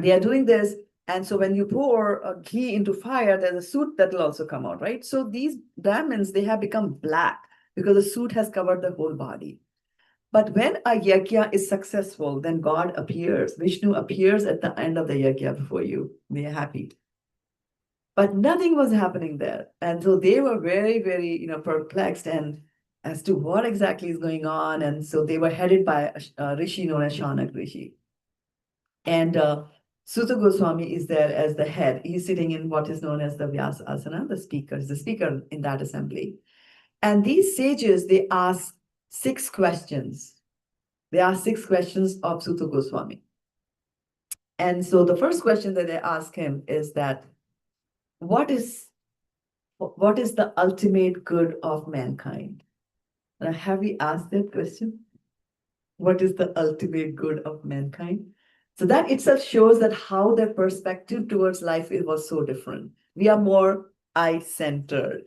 they are doing this. And so when you pour a ghee into fire, there's a soot that will also come out, right? So these Brahmins, they have become black because the soot has covered the whole body. But when a yajna is successful, then God appears. Vishnu appears at the end of the yajna before you. They are happy. But nothing was happening there. And so they were very, very, perplexed and as to what exactly is going on. And so they were headed by a rishi known as Shanak Rishi. And Suta Goswami is there as the head. He's sitting in what is known as the Vyasa Asana, the speaker. He's the speaker in that assembly. And these sages, they ask 6 questions. They ask 6 questions of Suta Goswami. And so the first question that they ask him is that, what is the ultimate good of mankind? Have we asked that question? What is the ultimate good of mankind? So that itself shows that how their perspective towards life was so different. We are more I-centered,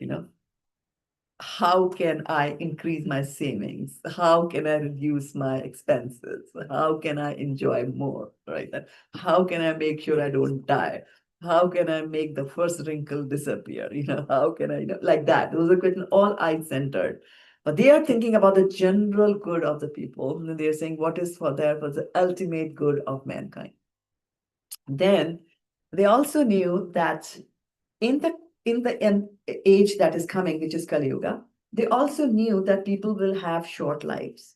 how can I increase my savings? How can I reduce my expenses? How can I enjoy more, right? And how can I make sure I don't die? How can I make the first wrinkle disappear? How can I, like that? Those are questions all I-centered. But they are thinking about the general good of the people. And they're saying what is for the ultimate good of mankind. Then they also knew that in the age that is coming, which is Kali Yuga, they also knew that people will have short lives.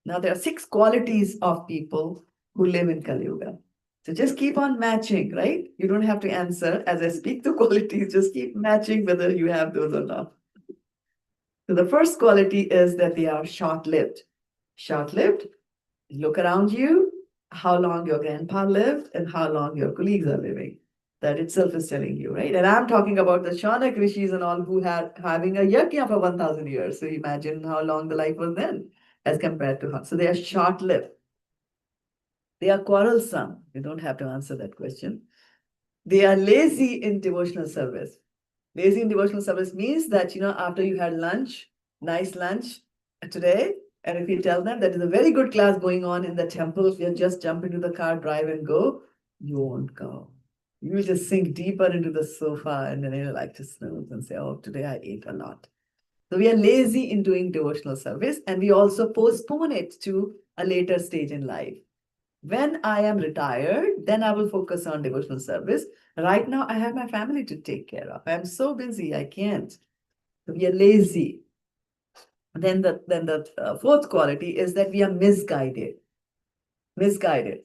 Now there are 6 qualities of people who live in Kali Yuga. So just keep on matching, right? You don't have to answer as I speak the qualities, just keep matching whether you have those or not. So the first quality is that they are short-lived. Short-lived, look around you, how long your grandpa lived and how long your colleagues are living. That itself is telling you, right? And I'm talking about the Shanak rishis and all who had having a yajna for 1,000 years. So imagine how long the life was then as compared to her. So they are short-lived. They are quarrelsome. You don't have to answer that question. They are lazy in devotional service. Lazy in devotional service means that, after you had lunch, nice lunch today, and if you tell them that is a very good class going on in the temple, if you just jump into the car, drive and go, you won't go. You will just sink deeper into the sofa and then you like to snooze and say, oh, today I ate a lot. So we are lazy in doing devotional service and we also postpone it to a later stage in life. When I am retired, then I will focus on devotional service. Right now, I have my family to take care of. I'm so busy, I can't. So we are lazy. Then the fourth quality is that we are misguided. Misguided.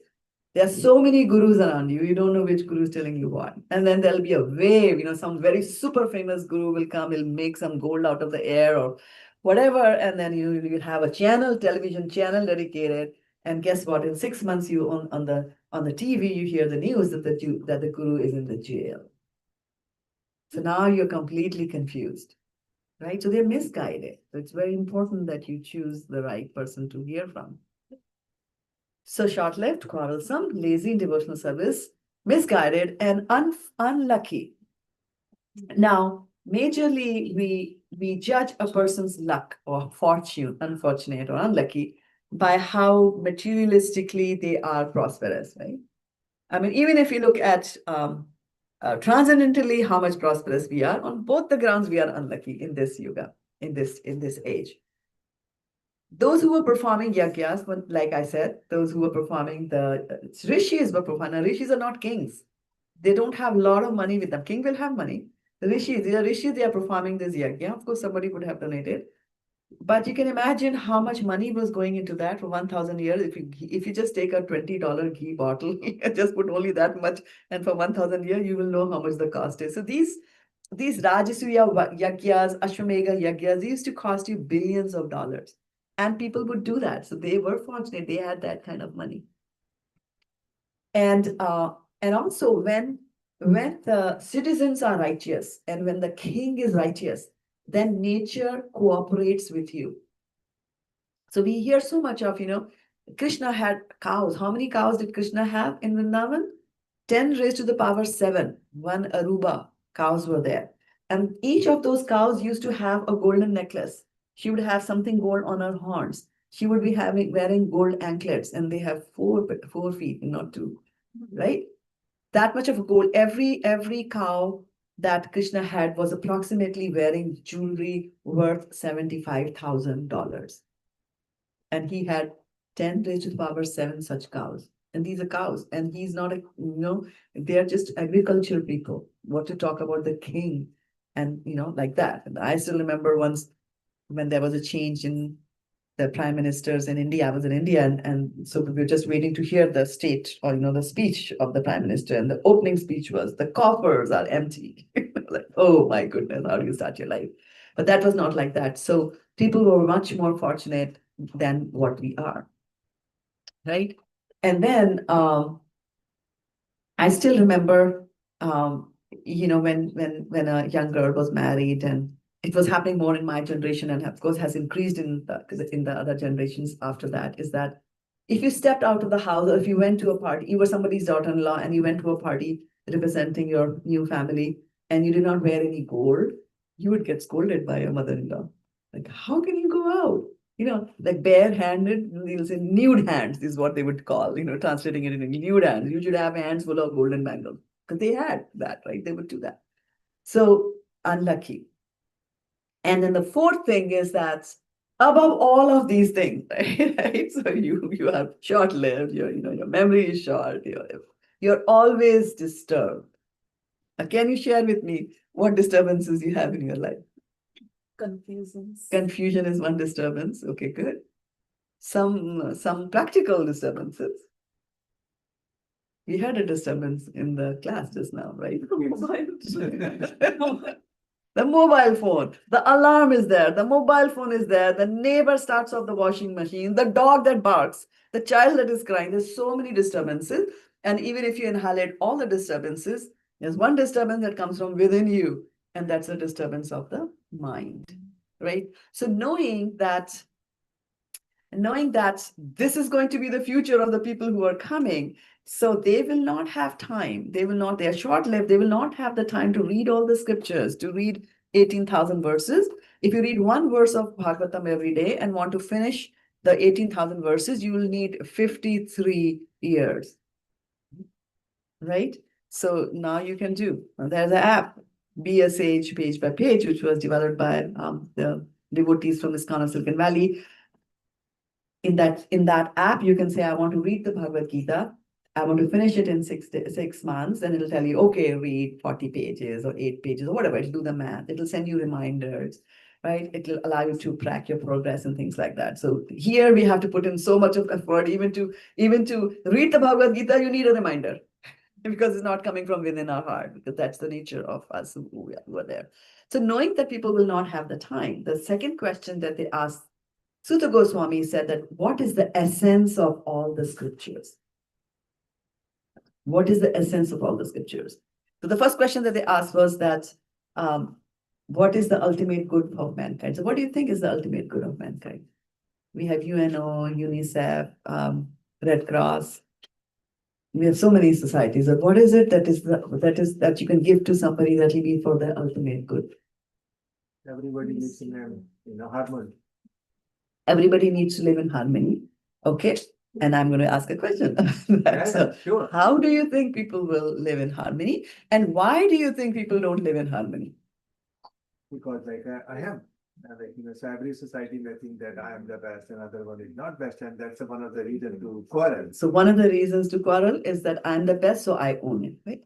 There are so many gurus around you. You don't know which guru is telling you what. And then there'll be a wave, some very super famous guru will come, he'll make some gold out of the air or whatever. And then you have a channel, television channel dedicated. And guess what? In 6 months, you on the TV, you hear the news that the guru is in the jail. So now you're completely confused, right? So they're misguided. So it's very important that you choose the right person to hear from. So short-lived, quarrelsome, lazy in devotional service, misguided, and unlucky. Now, majorly, we judge a person's luck or fortune, unfortunate or unlucky, by how materialistically they are prosperous, right? I mean, even if you look at transcendentally how much prosperous we are, on both the grounds we are unlucky in this yuga, in this age. Those who were performing yagyas, like I said, those who were performing the rishis were performing. Rishis are not kings. They don't have a lot of money with them. King will have money. The rishis, they are performing this yagya. Of course, somebody would have donated. But you can imagine how much money was going into that for 1,000 years. If you just take a $20 ghee bottle, just put only that much, and for 1,000 years, you will know how much the cost is. So these Rajasuya yagyas, Ashwamedha yagyas, they used to cost you billions of dollars. And people would do that. So they were fortunate. They had that kind of money. And also when the citizens are righteous and when the king is righteous, then nature cooperates with you. So we hear so much of, Krishna had cows. How many cows did Krishna have in Vrindavan? 10 raised to the power 7. 1 Aruba cows were there. And each of those cows used to have a golden necklace. She would have something gold on her horns. She would be wearing gold anklets, and they have 4 feet, not 2, right? That much of a gold. Every cow that Krishna had was approximately wearing jewelry worth $75,000. And he had 10 raised to the power 7 such cows. And these are cows. And he's not they're just agricultural people. What to talk about the king and, like that. And I still remember once when there was a change in the prime ministers in India. I was in India, and so we were just waiting to hear the state or the speech of the prime minister. And the opening speech was, "The coffers are empty." Like, oh my goodness, how do you start your life? But that was not like that. So people were much more fortunate than what we are, right? And then I still remember, when a young girl was married, and it was happening more in my generation, and of course has increased in the other generations after that, is that if you stepped out of the house, or if you went to a party, you were somebody's daughter-in-law and you went to a party representing your new family, and you did not wear any gold, you would get scolded by your mother-in-law. Like, how can you go out? Like barehanded, they'll say nude hands is what they would call, translating it into nude hands. You should have hands full of golden bangles. Because they had that, right? They would do that. So unlucky. And then the fourth thing is that above all of these things, right? So you have short-lived, your memory is short, you're always disturbed. Can you share with me what disturbances you have in your life? Confusions. Confusion is one disturbance. Okay, good. Some practical disturbances. We had a disturbance in the class just now, right? The mobile phone, the alarm is there, the mobile phone is there, the neighbor starts off the washing machine, the dog that barks, the child that is crying. There's so many disturbances. And even if you inhalate all the disturbances, there's one disturbance that comes from within you, and that's the disturbance of the mind, right? So knowing that this is going to be the future of the people who are coming, so they will not have time. They are short-lived. They will not have the time to read all the scriptures, to read 18,000 verses. If you read one verse of Bhagavatam every day and want to finish the 18,000 verses, you will need 53 years, right? So now you can do. There's an app, Be a Sage Page by Page, which was developed by the devotees from ISKCON Silicon Valley. In that app, you can say, I want to read the Bhagavad Gita. I want to finish it in 6 months, and it'll tell you, okay, read 40 pages or 8 pages or whatever. It'll do the math. It'll send you reminders, right? It'll allow you to track your progress and things like that. So here we have to put in so much of effort, even to read the Bhagavad Gita, you need a reminder because it's not coming from within our heart, because that's the nature of us who are there. So knowing that people will not have the time, the second question that they asked, Sutta Goswami said that, what is the essence of all the scriptures? What is the essence of all the scriptures? So the first question that they asked was that, what is the ultimate good of mankind? So what do you think is the ultimate good of mankind? We have UNO, UNICEF, Red Cross. We have so many societies. But what is it that you can give to somebody that will be for the ultimate good? Everybody lives in harmony. Everybody needs to live in harmony. Okay. And I'm going to ask a question. Sure. How do you think people will live in harmony? And why do you think people don't live in harmony? Because I am. So every society may think that I am the best and other one is not best, and that's one of the reasons to quarrel. So one of the reasons to quarrel is that I'm the best, so I own it, right?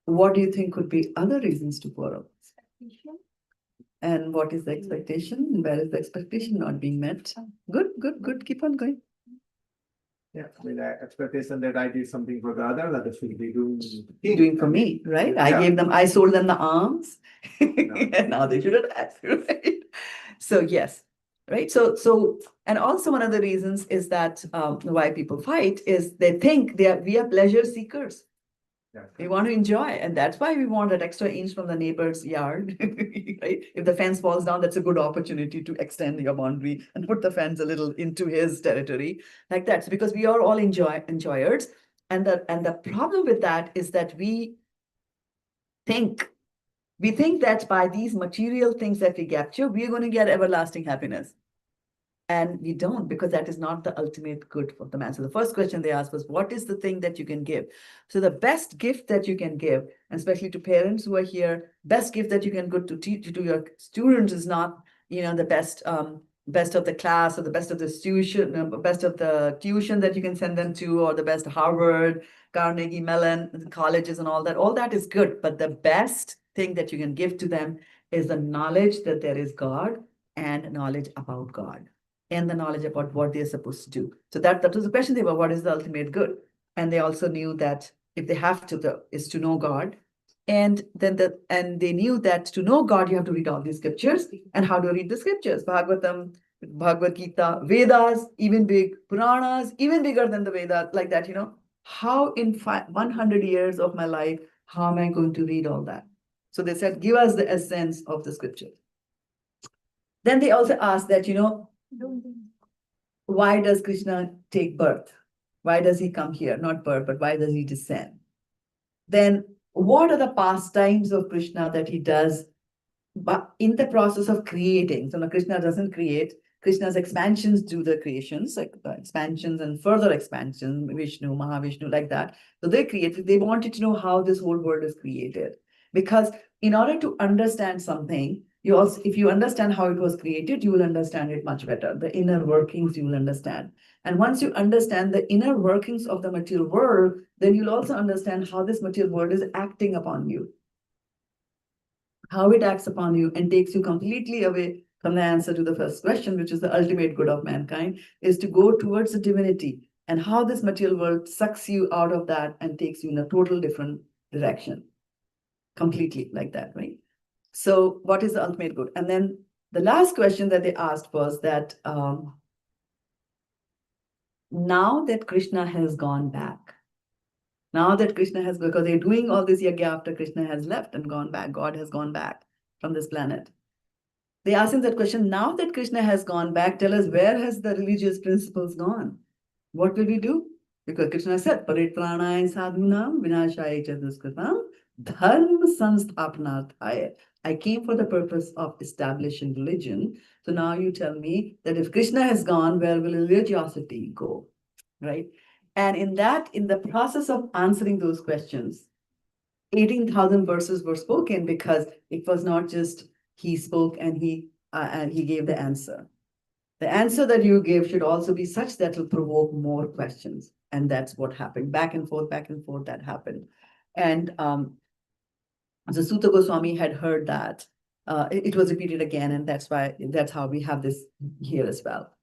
What do you think could be other reasons to quarrel? And what is the expectation? Where is the expectation not being met? Good. Keep on going. Yeah, expectation that I did something for the others should be doing for me, right? Yeah. I sold them the arms, and now they should attack, right? So yes, right. So and also one of the reasons is that why people fight is they think we are pleasure seekers. Yeah. We want to enjoy, and that's why we want that extra inch from the neighbor's yard, right? If the fence falls down, that's a good opportunity to extend your boundary and put the fence a little into his territory, like that. So because we are all enjoyers, and the problem with that is that we think that by these material things that we capture, we are going to get everlasting happiness. And we don't, because that is not the ultimate good for the man. So the first question they asked was, what is the thing that you can give? So the best gift that you can give, and especially to parents who are here, best gift that you can give to your students is not, the best of the class or the best of the tuition that you can send them to, or the best Harvard, Carnegie Mellon colleges and all that. All that is good, but the best thing that you can give to them is the knowledge that there is God, and knowledge about God, and the knowledge about what they're supposed to do. So that was the question. They were, what is the ultimate good? And they also knew that if they have to, is to know God. And then they knew that to know God, you have to read all these scriptures. And how to read the scriptures? Bhagavatam, Bhagavad Gita, Vedas, even big, Puranas, even bigger than the Vedas, like that, how in 100 years of my life, how am I going to read all that? So they said, give us the essence of the scripture. Then they also ask that, why does Krishna take birth? Why does he come here? Not birth, but why does he descend? Then what are the pastimes of Krishna that he does but in the process of creating? So now Krishna doesn't create. Krishna's expansions do the creations, like expansions and further expansions, Vishnu, Mahavishnu, like that. So they created, they wanted to know how this whole world is created. Because in order to understand something, you also, if you understand how it was created, you will understand it much better. The inner workings you will understand. And once you understand the inner workings of the material world, then you'll also understand how this material world is acting upon you. How it acts upon you and takes you completely away from the answer to the first question, which is the ultimate good of mankind, is to go towards the divinity, and how this material world sucks you out of that and takes you in a total different direction. Completely like that, right? So what is the ultimate good? And then the last question that they asked was that now that Krishna has gone back, now that Krishna has, because they're doing all this yajna after Krishna has left and gone back, God has gone back from this planet. They asked him that question, now that Krishna has gone back, tell us, where has the religious principles gone? What will we do? Because Krishna said, Paritranaya sadhunam vinashaya cha duskritam dharma samsthapanarthaya. I came for the purpose of establishing religion. So now you tell me that if Krishna has gone, where will religiosity go? Right? And in the process of answering those questions, 18,000 verses were spoken, because it was not just he spoke and he gave the answer. The answer that you give should also be such that will provoke more questions. And that's what happened. Back and forth, that happened. And the Sutta Goswami had heard that. It was repeated again, and that's how we have this here as well.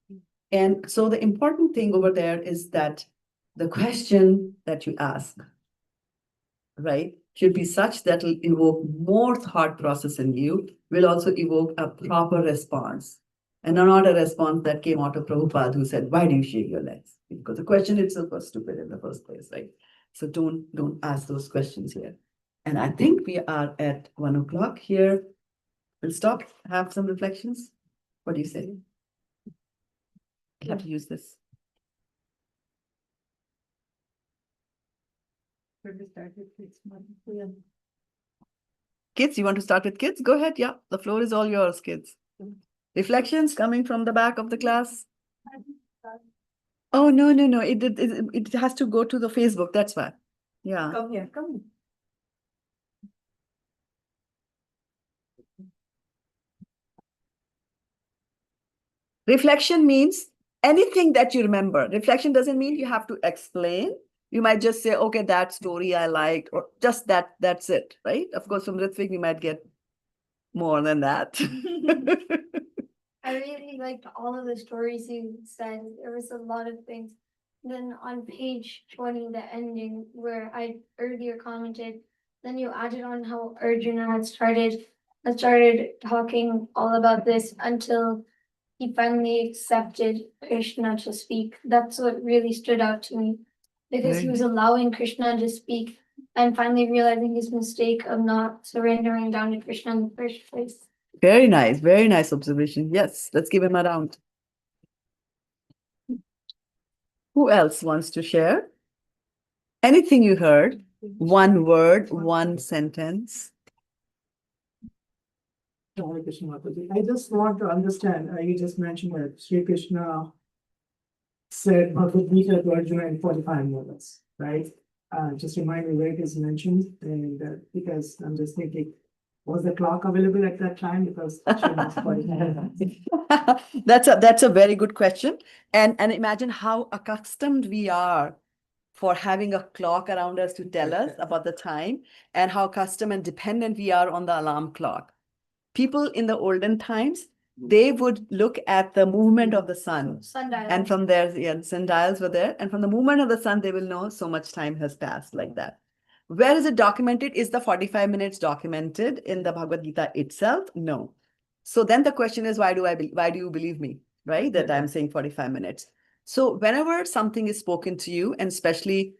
And so the important thing over there is that the question that you ask, right, should be such that will evoke more thought process in you, will also evoke a proper response. And not a response that came out of Prabhupada, who said, why do you shave your legs? Because the question itself was stupid in the first place, right? So don't ask those questions here. And I think we are at 1 o'clock here. We'll stop, have some reflections. What do you say? I have to use this. Kids, you want to start with kids? Go ahead. Yeah, the floor is all yours, kids. Reflections coming from the back of the class? Oh, no. It has to go to the Facebook. That's why. Yeah. Come here, come. Reflection means anything that you remember. Reflection doesn't mean you have to explain. You might just say, okay, that story I liked, or just that's it, right? Of course, from Ritvik, we might get more than that. I really liked all of the stories you said. There was a lot of things. Then on page 20, the ending where I earlier commented, then you added on how Arjuna had started talking all about this until he finally accepted Krishna to speak. That's what really stood out to me, because he was allowing Krishna to speak and finally realizing his mistake of not surrendering down to Krishna in the first place. Very nice observation. Yes, let's give him a round. Who else wants to share? Anything you heard? One word, one sentence. Hare Krishna Mataji. I just want to understand, you just mentioned that Sri Krishna said Bhagavad Gita to Arjuna in 45 minutes, right? Just remind me where it is mentioned, and because I'm just thinking, was the clock available at that time? Because That's a very good question. And imagine how accustomed we are for having a clock around us to tell us about the time, and how accustomed and dependent we are on the alarm clock. People in the olden times, they would look at the movement of the sun. Sundial. And from there, sundials were there. And from the movement of the sun, they will know so much time has passed, like that. Where is it documented? Is the 45 minutes documented in the Bhagavad Gita itself? No. So then the question is, why do you believe me, right? That I'm saying 45 minutes. So whenever something is spoken to you, and especially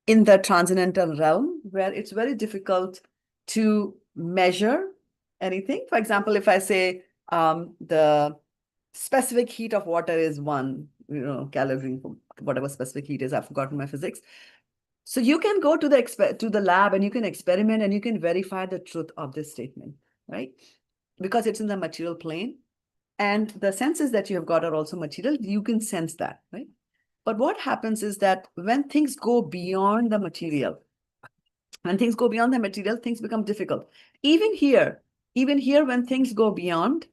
in the transcendental realm, where it's very difficult to measure anything. For example, if I say, The specific heat of water is 1, calorie, whatever specific heat is. I've forgotten my physics. So you can go to the lab and you can experiment and you can verify the truth of this statement, right? Because it's in the material plane, and the senses that you have got are also material. You can sense that, right? But what happens is that when things go beyond the material, things become difficult. Even here, when things go beyond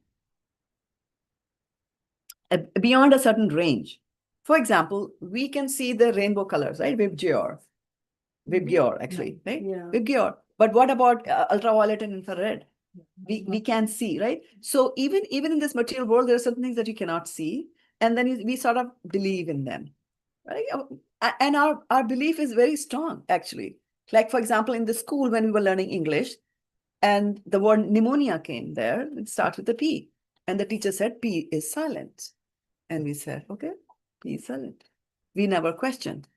a certain range. For example, we can see the rainbow colors, right? Vibgyor, actually, right? Yeah. Vibgyor. But what about ultraviolet and infrared? We can see, right? So even in this material world, there are certain things that you cannot see, and then we sort of believe in them, right? And our belief is very strong, actually. Like, for example, in the school when we were learning English, and the word pneumonia came there, it starts with a P, and the teacher said P is silent, and we said, okay, P is silent. We never questioned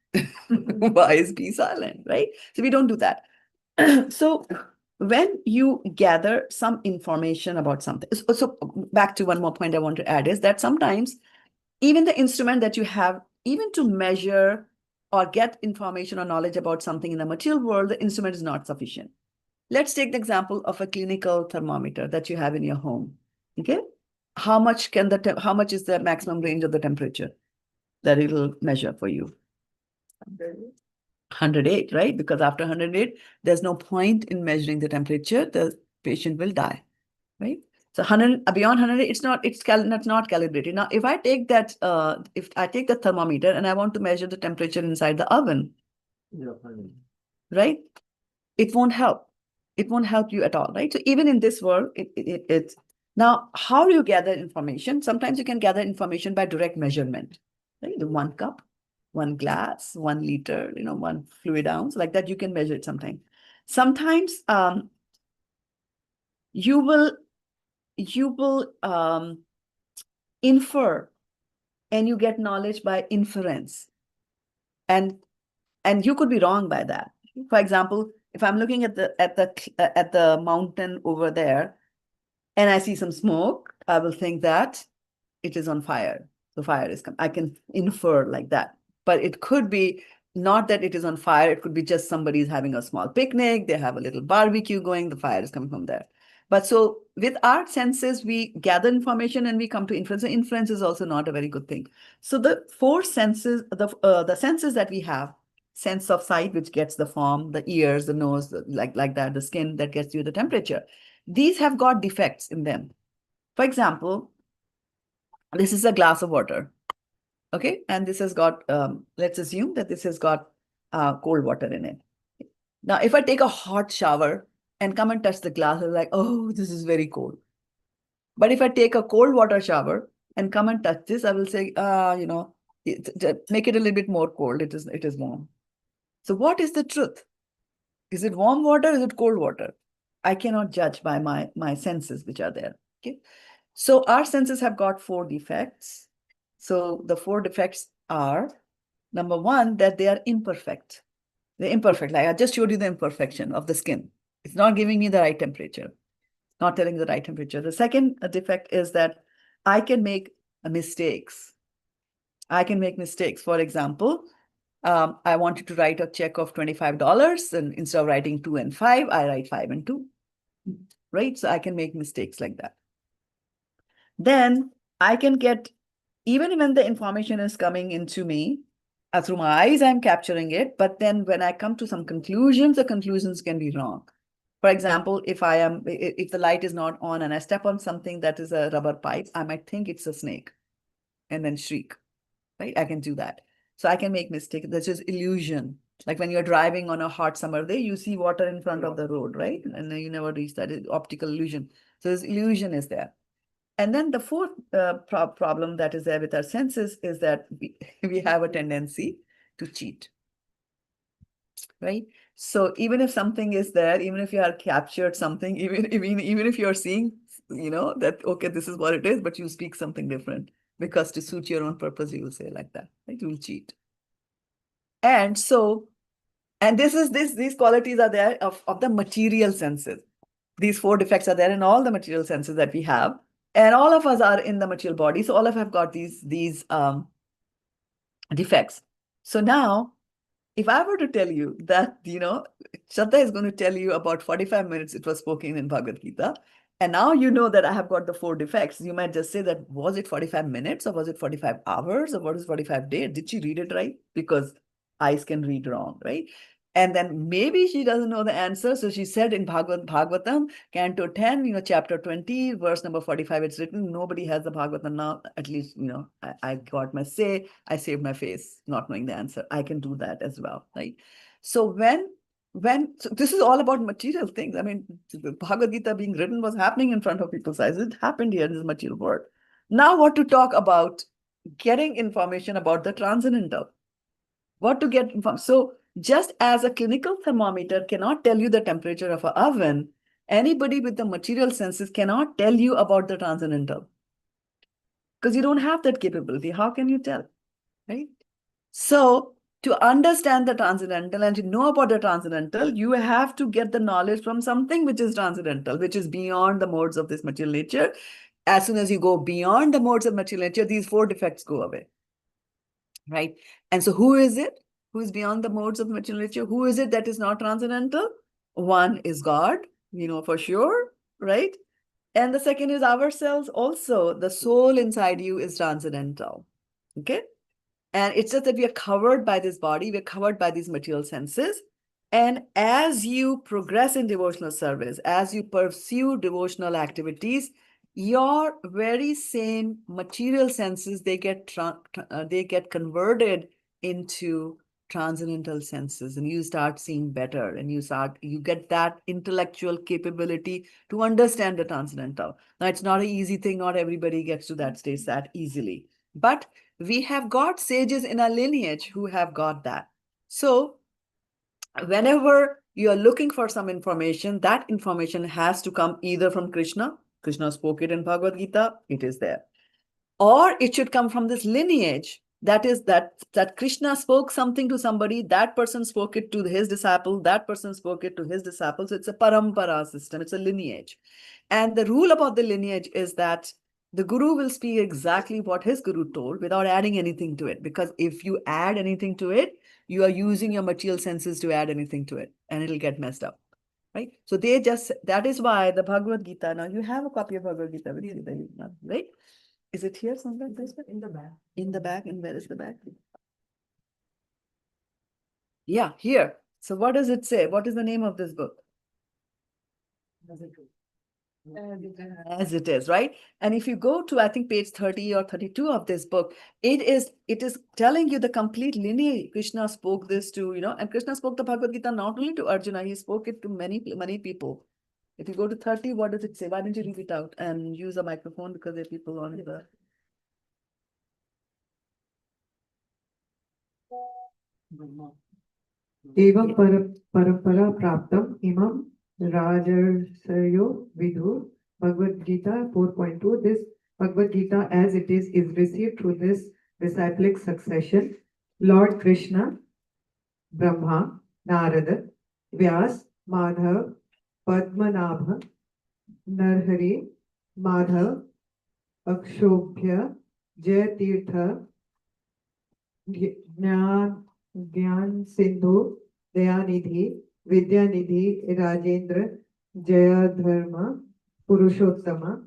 why is P silent, right? So we don't do that. So when you gather some information about something, so back to one more point I want to add is that sometimes even the instrument that you have, even to measure or get information or knowledge about something in the material world, the instrument is not sufficient. Let's take the example of a clinical thermometer that you have in your home. Okay, how much is the maximum range of the temperature that it'll measure for you? 108, right? Because after 108, there's no point in measuring the temperature. The patient will die, right? So 100 beyond 108, it's not calibrated. Now, if I take that, if I take the thermometer and I want to measure the temperature inside the oven, Yeah, fine. right? It won't help. It won't help you at all, right? So even in this world, it's now how do you gather information? Sometimes you can gather information by direct measurement, right? The 1 cup, 1 glass, 1 liter, 1 fluid ounce, like that you can measure it sometimes. Sometimes you will infer, and you get knowledge by inference, and you could be wrong by that. For example, if I'm looking at the mountain over there and I see some smoke, I will think that it is on fire. The fire is coming. I can infer like that. But it could be not that it is on fire. It could be just somebody's having a small picnic. They have a little barbecue going. The fire is coming from there. But so with our senses, we gather information and we come to inference. Inference is also not a very good thing. So the 4 senses, the senses that we have, sense of sight, which gets the form, the ears, the nose, like that, the skin that gets you the temperature. These have got defects in them. For example, this is a glass of water, okay? And this has got, let's assume that this has got cold water in it. Now, if I take a hot shower and come and touch the glass, I'm like, oh, this is very cold. But if I take a cold water shower and come and touch this, I will say, make it a little bit more cold. It is warm. So what is the truth? Is it warm water? Is it cold water? I cannot judge by my senses which are there. Okay. So our senses have got 4 defects. So the 4 defects are, number 1, that they are imperfect. They're imperfect. Like I just showed you the imperfection of the skin. It's not giving me the right temperature, not telling the right temperature. The second defect is that I can make mistakes. I can make mistakes. For example, I wanted to write a check of $25, and instead of writing 2 and 5, I write 5 and 2, right? So I can make mistakes like that. Then I can get, even when the information is coming into me, through my eyes, I'm capturing it. But then when I come to some conclusions, the conclusions can be wrong. For example, if the light is not on and I step on something that is a rubber pipe, I might think it's a snake and then shriek, right? I can do that. So I can make mistakes. This is illusion. Like when you're driving on a hot summer day, you see water in front of the road, right? And then you never reach that. It's optical illusion. So this illusion is there. And then the 4th problem that is there with our senses is that we have a tendency to cheat, right? So even if something is there, even if you have captured something, even if you're seeing, that, okay, this is what it is, but you speak something different because to suit your own purpose, you will say like that, right? You will cheat. And so, and these qualities are there of the material senses. These 4 defects are there in all the material senses that we have. And all of us are in the material body. So all of us have got these defects. So now, if I were to tell you that, Shraddha is going to tell you about 45 minutes it was spoken in Bhagavad Gita, and now you know that I have got the 4 defects, you might just say that, was it 45 minutes or was it 45 hours or what is 45 days? Did she read it right? Because eyes can read wrong, right? And then maybe she doesn't know the answer. So she said in Bhagavatam, Canto 10, chapter 20, verse number 45, it's written, nobody has the Bhagavatam now. At least, I got my say, I saved my face, not knowing the answer. I can do that as well, right? So so this is all about material things. I mean, the Bhagavad Gita being written was happening in front of people's eyes. It happened here in this material world. Now, what to talk about getting information about the transcendental? What to get informed? So just as a clinical thermometer cannot tell you the temperature of an oven, anybody with the material senses cannot tell you about the transcendental. Because you don't have that capability. How can you tell? Right? So to understand the transcendental and to know about the transcendental, you have to get the knowledge from something which is transcendental, which is beyond the modes of this material nature. As soon as you go beyond the modes of material nature, these 4 defects go away. Right? And so who is it? Who is beyond the modes of material nature? Who is it that is not transcendental? One is God, we know for sure, right? And the second is ourselves also. The soul inside you is transcendental. Okay? And it's just that we are covered by this body, we're covered by these material senses. And as you progress in devotional service, as you pursue devotional activities, your very same material senses, they get converted into transcendental senses, and you start seeing better, and you get that intellectual capability to understand the transcendental. Now, it's not an easy thing. Not everybody gets to that stage that easily, but we have got sages in our lineage who have got that. So whenever you are looking for some information, that information has to come either from Krishna. Krishna spoke it in Bhagavad Gita, it is there. Or it should come from this lineage, that is that Krishna spoke something to somebody, that person spoke it to his disciple, that person spoke it to his disciple. So it's a parampara system, it's a lineage. And the rule about the lineage is that the guru will speak exactly what his guru told without adding anything to it. Because if you add anything to it, you are using your material senses to add anything to it, and it'll get messed up. Right? So that is why the Bhagavad Gita, now you have a copy of Bhagavad Gita with you, right? Is it here somewhere? In the back. In the back, and where is the back? Yeah, here. So what does it say? What is the name of this book? As it is, right? And if you go to, I think, page 30 or 32 of this book, it is telling you the complete lineage. Krishna spoke this to, and Krishna spoke the Bhagavad Gita not only to Arjuna, he spoke it to many, many people. If you go to 30, what does it say? Why don't you read it out and use a microphone, because there are people on the... एवं परंपरा प्राप्तम इमं राजर्षयो विदु Bhagavad Gita 4.2. This Bhagavad Gita as it is received through this disciplic succession. Lord Krishna, Brahma, Narada, Vyas, Madhav, Padmanabha, Narhari, Madhav, Akshobhya, Jayatirtha, Gyan Sindhu, Dayanidhi, Vidyanidhi, Rajendra, Jayadharma, Purushottama,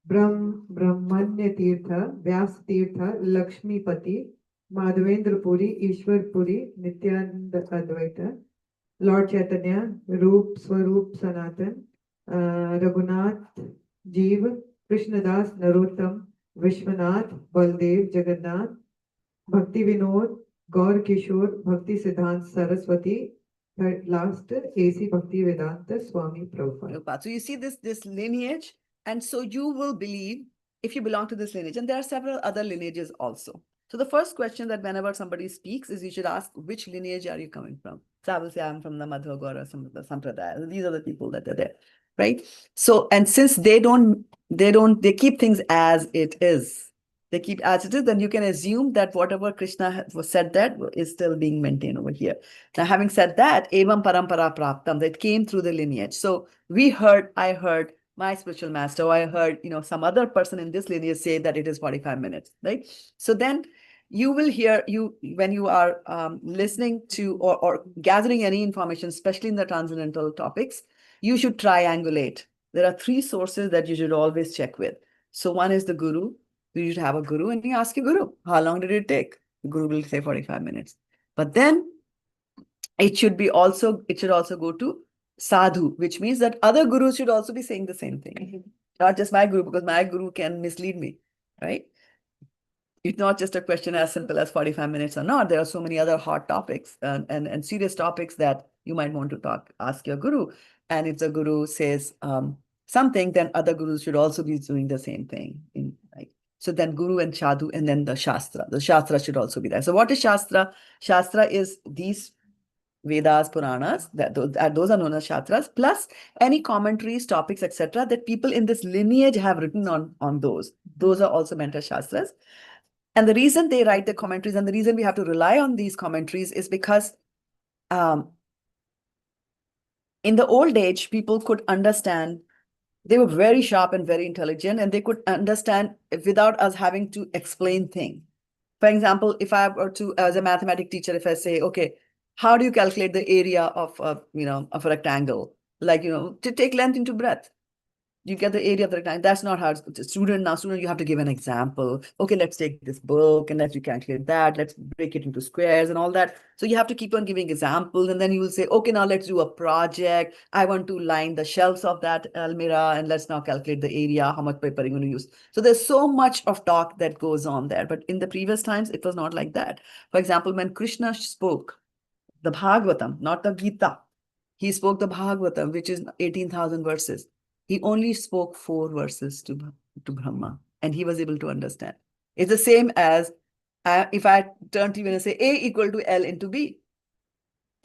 Brahmanya Tirtha, Vyas Tirtha, Lakshmipati, Madhavendra Puri, Ishwar Puri, Nityananda Advaita, Lord Chaitanya, Roop Swaroop Sanatan, Raghunath, Jeev, Krishnadas, Narottam, Vishwanath, Baldev, Jagannath, Bhakti Vinod, Gaur Kishore, Bhakti Siddhant Saraswati, last AC Bhakti Vedanta Swami Prabhupada. So you see this lineage, and so you will believe if you belong to this lineage. And there are several other lineages also. So the first question that whenever somebody speaks is you should ask, which lineage are you coming from? So I will say, I'm from the Madhva Gaura Sampradaya. These are the people that are there, right? So, and since they keep things as it is. They keep as it is, then you can assume that whatever Krishna was said that is still being maintained over here. Now, having said that, evam parampara praptam, that came through the lineage. So I heard my spiritual master, or I heard, some other person in this lineage say that it is 45 minutes, right? So then you will hear when you are listening to or gathering any information, especially in the transcendental topics, you should triangulate. There are three sources that you should always check with. So one is the guru. You should have a guru and you ask your guru, how long did it take? The guru will say 45 minutes. But then it should also go to sadhu, which means that other gurus should also be saying the same thing. Not just my guru, because my guru can mislead me, right? It's not just a question as simple as 45 minutes or not. There are so many other hot topics and serious topics that you might want to ask your guru. And if the guru says something, then other gurus should also be doing the same thing. Right? So then guru and sadhu, and then the shastra. The shastra should also be there. So what is shastra? Shastra is these Vedas, Puranas, those are known as Shastras, plus any commentaries, topics, etc., that people in this lineage have written on those. Those are also meant as Shastras. And the reason they write the commentaries and the reason we have to rely on these commentaries is because in the old age, people could understand, they were very sharp and very intelligent, and they could understand without us having to explain things. For example, if I were to, as a mathematics teacher, if I say, okay, how do you calculate the area of a rectangle? Like, to take length into breadth. You get the area of the rectangle. That's not how student, you have to give an example. Okay, let's take this book and let's calculate that. Let's break it into squares and all that. So you have to keep on giving examples, and then you will say, okay, now let's do a project. I want to line the shelves of that almirah, and let's now calculate the area, how much paper you're going to use. So there's so much of talk that goes on there. But in the previous times, it was not like that. For example, when Krishna spoke the Bhagavatam, not the Gita, he spoke the Bhagavatam, which is 18,000 verses. He only spoke 4 verses to Brahma, and he was able to understand. It's the same as if I turn to you and say A equal to L into B.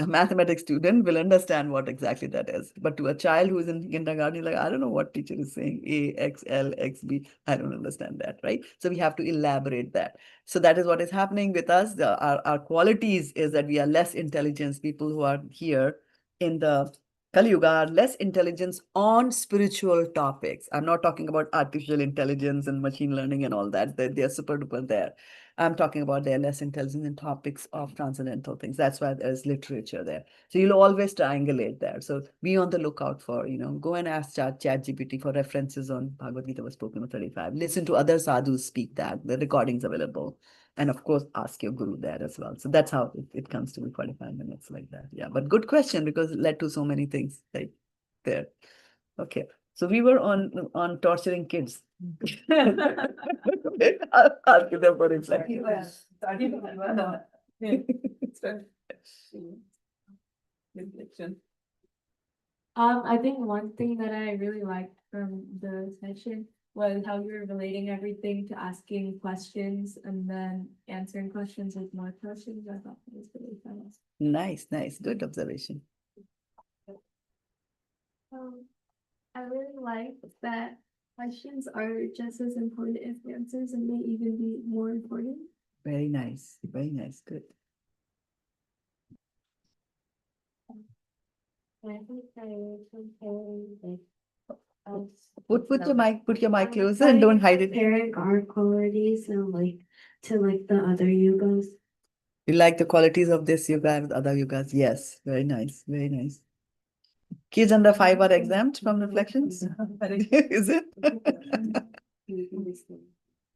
A mathematics student will understand what exactly that is. But to a child who is in kindergarten, like, I don't know what teacher is saying, A, X, L, X, B. I don't understand that, right? So we have to elaborate that. So that is what is happening with us. Our qualities is that we are less intelligence. People who are here in the Kali Yuga are less intelligence on spiritual topics. I'm not talking about artificial intelligence and machine learning and all that. They're super duper there. I'm talking about they're less intelligent in topics of transcendental things. That's why there's literature there. So you'll always triangulate there. So be on the lookout for, go and ask ChatGPT for references on Bhagavad Gita was spoken of 35. Listen to other sadhus speak that. The recordings available. And of course, ask your guru there as well. So that's how it comes to be 45 minutes like that. Yeah, but good question, because it led to so many things like there. Okay, so we were on torturing kids. I'll give them for reflection. I think one thing that I really liked from the session was how you were relating everything to asking questions and then answering questions with more questions. I thought that was really fun. Nice, good observation. I really like that questions are just as important as answers and may even be more important. Very nice, good. I think I comparing Put your mic closer and don't hide it. Comparing our qualities and to the other yugas. You like the qualities of this yuga and other yugas? Yes, very nice. Kids under 5 are exempt from reflections? Is it?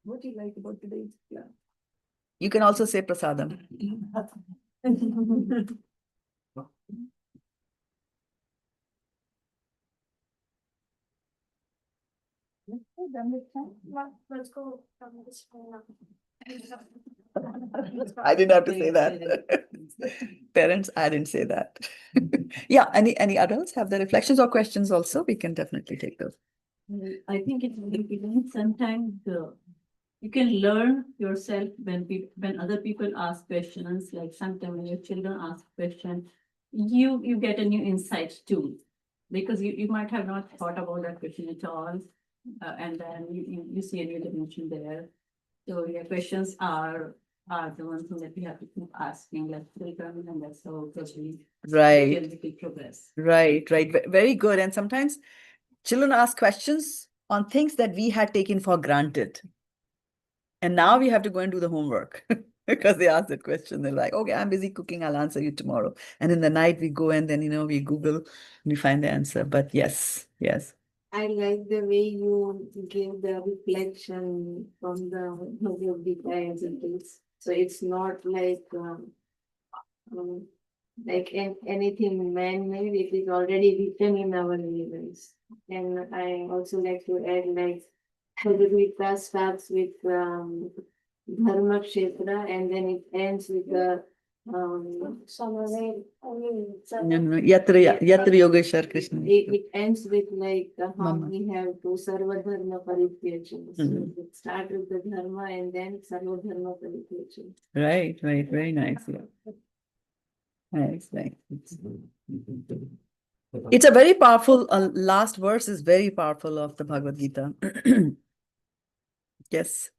What do you like about today's class? You can also say prasadam. Let's go from this point. I didn't have to say that. Parents, I didn't say that. Yeah, any adults have their reflections or questions also? We can definitely take those. I think it's very important. Sometimes you can learn yourself when other people ask questions. Like sometimes when your children ask questions, you get a new insight too, because you might have not thought about that question at all, and then you see a new dimension there. So your questions are the ones that we have to keep asking, like children, and that's how we Right. can make progress. Right. Very good. And sometimes children ask questions on things that we had taken for granted. And now we have to go and do the homework because they ask that question. They're like, okay, I'm busy cooking. I'll answer you tomorrow. And in the night we go and then, we Google and we find the answer. But yes. I like the way you give the reflection from the Bhagavad Gita as it is. So it's not like anything man-made, it is already written in our universe. And I also like to add Bhagavad Gita starts with Dharma Kshetra and then it ends with the Yatra Yogeshwar Krishna. it ends with how Mama. we have to Sarva Dharma Parityajam. So Mhm. it start with the Dharma and then Sarva Dharma Parityajam. Right. Very nice. Yeah. Nice. It's a very powerful, last verse is very powerful of the Bhagavad Gita. Yes.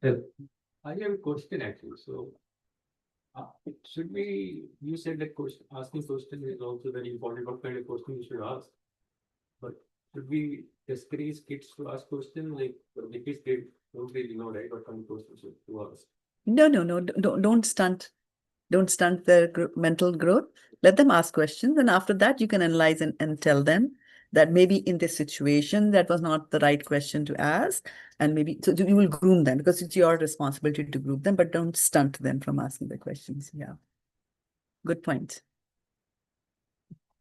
I have a question actually. So, should we? You said that asking question is also very important. What kind of question you should ask? But should we discourage kids to ask questions the kids they don't really know, right? What kind of questions to ask? No. Don't stunt. Don't stunt their mental growth. Let them ask questions, and after that, you can analyze and tell them that maybe in this situation that was not the right question to ask, and maybe so you will groom them because it's your responsibility to groom them, but don't stunt them from asking the questions. Yeah, good point.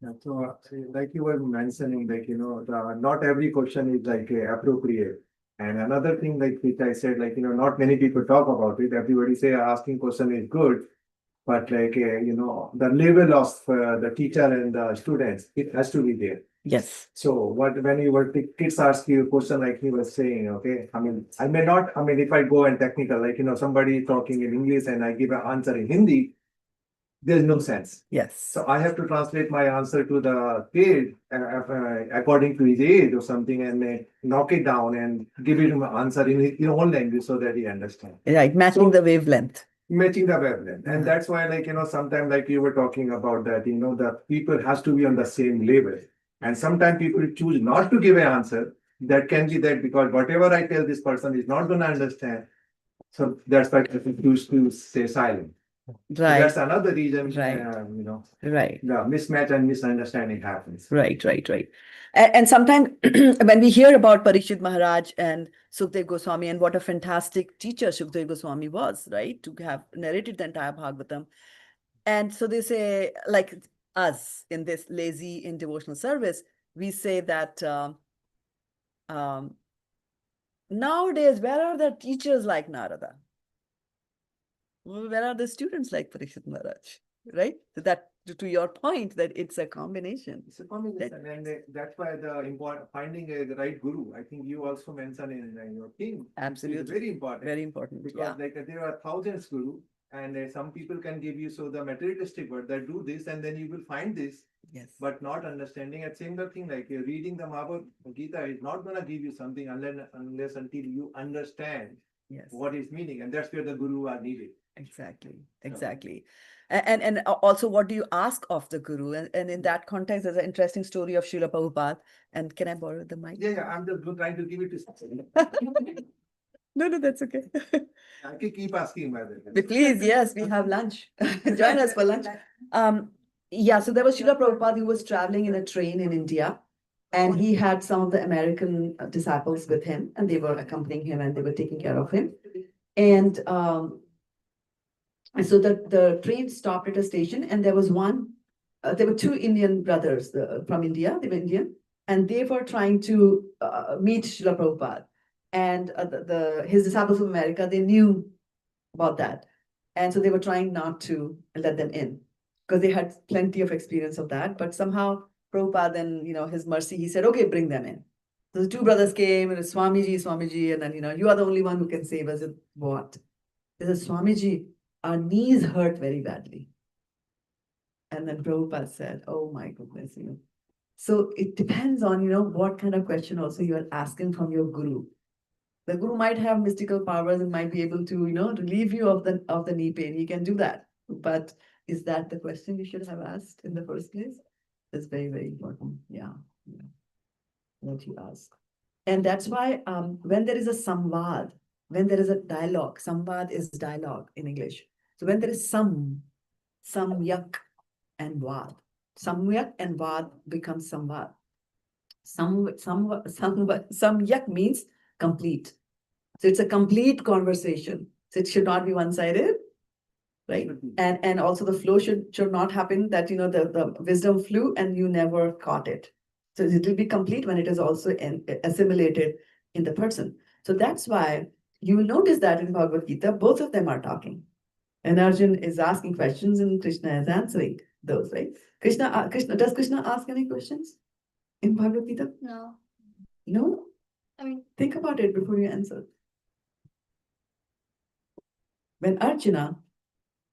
Yeah, so like you were mentioning, not every question is appropriate. And another thing which I said, not many people talk about it. Everybody say asking question is good, but the level of the teacher and the students, it has to be there. Yes. So when kids ask you a question like he was saying, okay, I may not, if I go and technical, somebody talking in English and I give an answer in Hindi, there's no sense. Yes. So I have to translate my answer to the kid according to his age or something and knock it down and give him an answer in his own language so that he understands. Right, matching the wavelength. Matching the wavelength. And that's why, sometimes you were talking about that, the people has to be on the same level. And sometimes people choose not to give an answer. That can be that because whatever I tell this person is not going to understand. So that's why people choose to stay silent. Right. So that's another reason, Right. the mismatch and misunderstanding happens. Right. And sometimes when we hear about Parikshit Maharaj and Sukhdev Goswami and what a fantastic teacher Sukhdev Goswami was, right, to have narrated the entire Bhagavatam. And so they say, like us in this lazy in devotional service, we say that nowadays, where are the teachers like Narada? Where are the students like Parikshit Maharaj? Right? So that to your point that it's a combination. It's a combination, and that's why the important finding the right guru. I think you also mentioned in your team. Absolutely. It's very important. Very important. Because there are thousands guru, and some people can give you the materialistic word that do this, and then you will find this. Yes. But not understanding. At similar thing you're reading the Bhagavad Gita is not going to give you something unless until you understand what is meaning, and that's where the guru are needed. Exactly. And also, what do you ask of the guru? And in that context, there's an interesting story of Srila Prabhupada. And can I borrow the mic? Yeah, I'm just trying to give it to No, that's okay. I can keep asking, by the way. Please, yes, we have lunch. Join us for lunch. So there was Srila Prabhupada who was traveling in a train in India. And he had some of the American disciples with him, and they were accompanying him and they were taking care of him. And so the train stopped at a station, and there was there were two Indian brothers from India, they were Indian, and they were trying to meet Srila Prabhupada. And his disciples from America, they knew about that. And so they were trying not to let them in because they had plenty of experience of that. But somehow Prabhupada, then, his mercy, he said, okay, bring them in. So the two brothers came, and Swamiji, and then, you are the only one who can save us. What? They said, Swamiji, our knees hurt very badly. And then Prabhupada said, oh my goodness, So it depends on, what kind of question also you are asking from your guru. The guru might have mystical powers and might be able to, relieve you of the knee pain. He can do that. But Is that the question you should have asked in the first place? That's very, very important. Yeah. What you ask. And that's why when there is a samvad, when there is a dialogue, samvad is dialogue in English. So when there is samyak and vad, samyak and vad becomes samvad. Samyak means complete. So it's a complete conversation. So it should not be one-sided, right? And also the flow should not happen that, the wisdom flew and you never caught it. So it will be complete when it is also assimilated in the person. So that's why you will notice that in Bhagavad Gita, both of them are talking. And Arjun is asking questions and Krishna is answering those, right? Does Krishna ask any questions in Bhagavad Gita? No, No? I mean, Think about it before you answer. When Arjuna,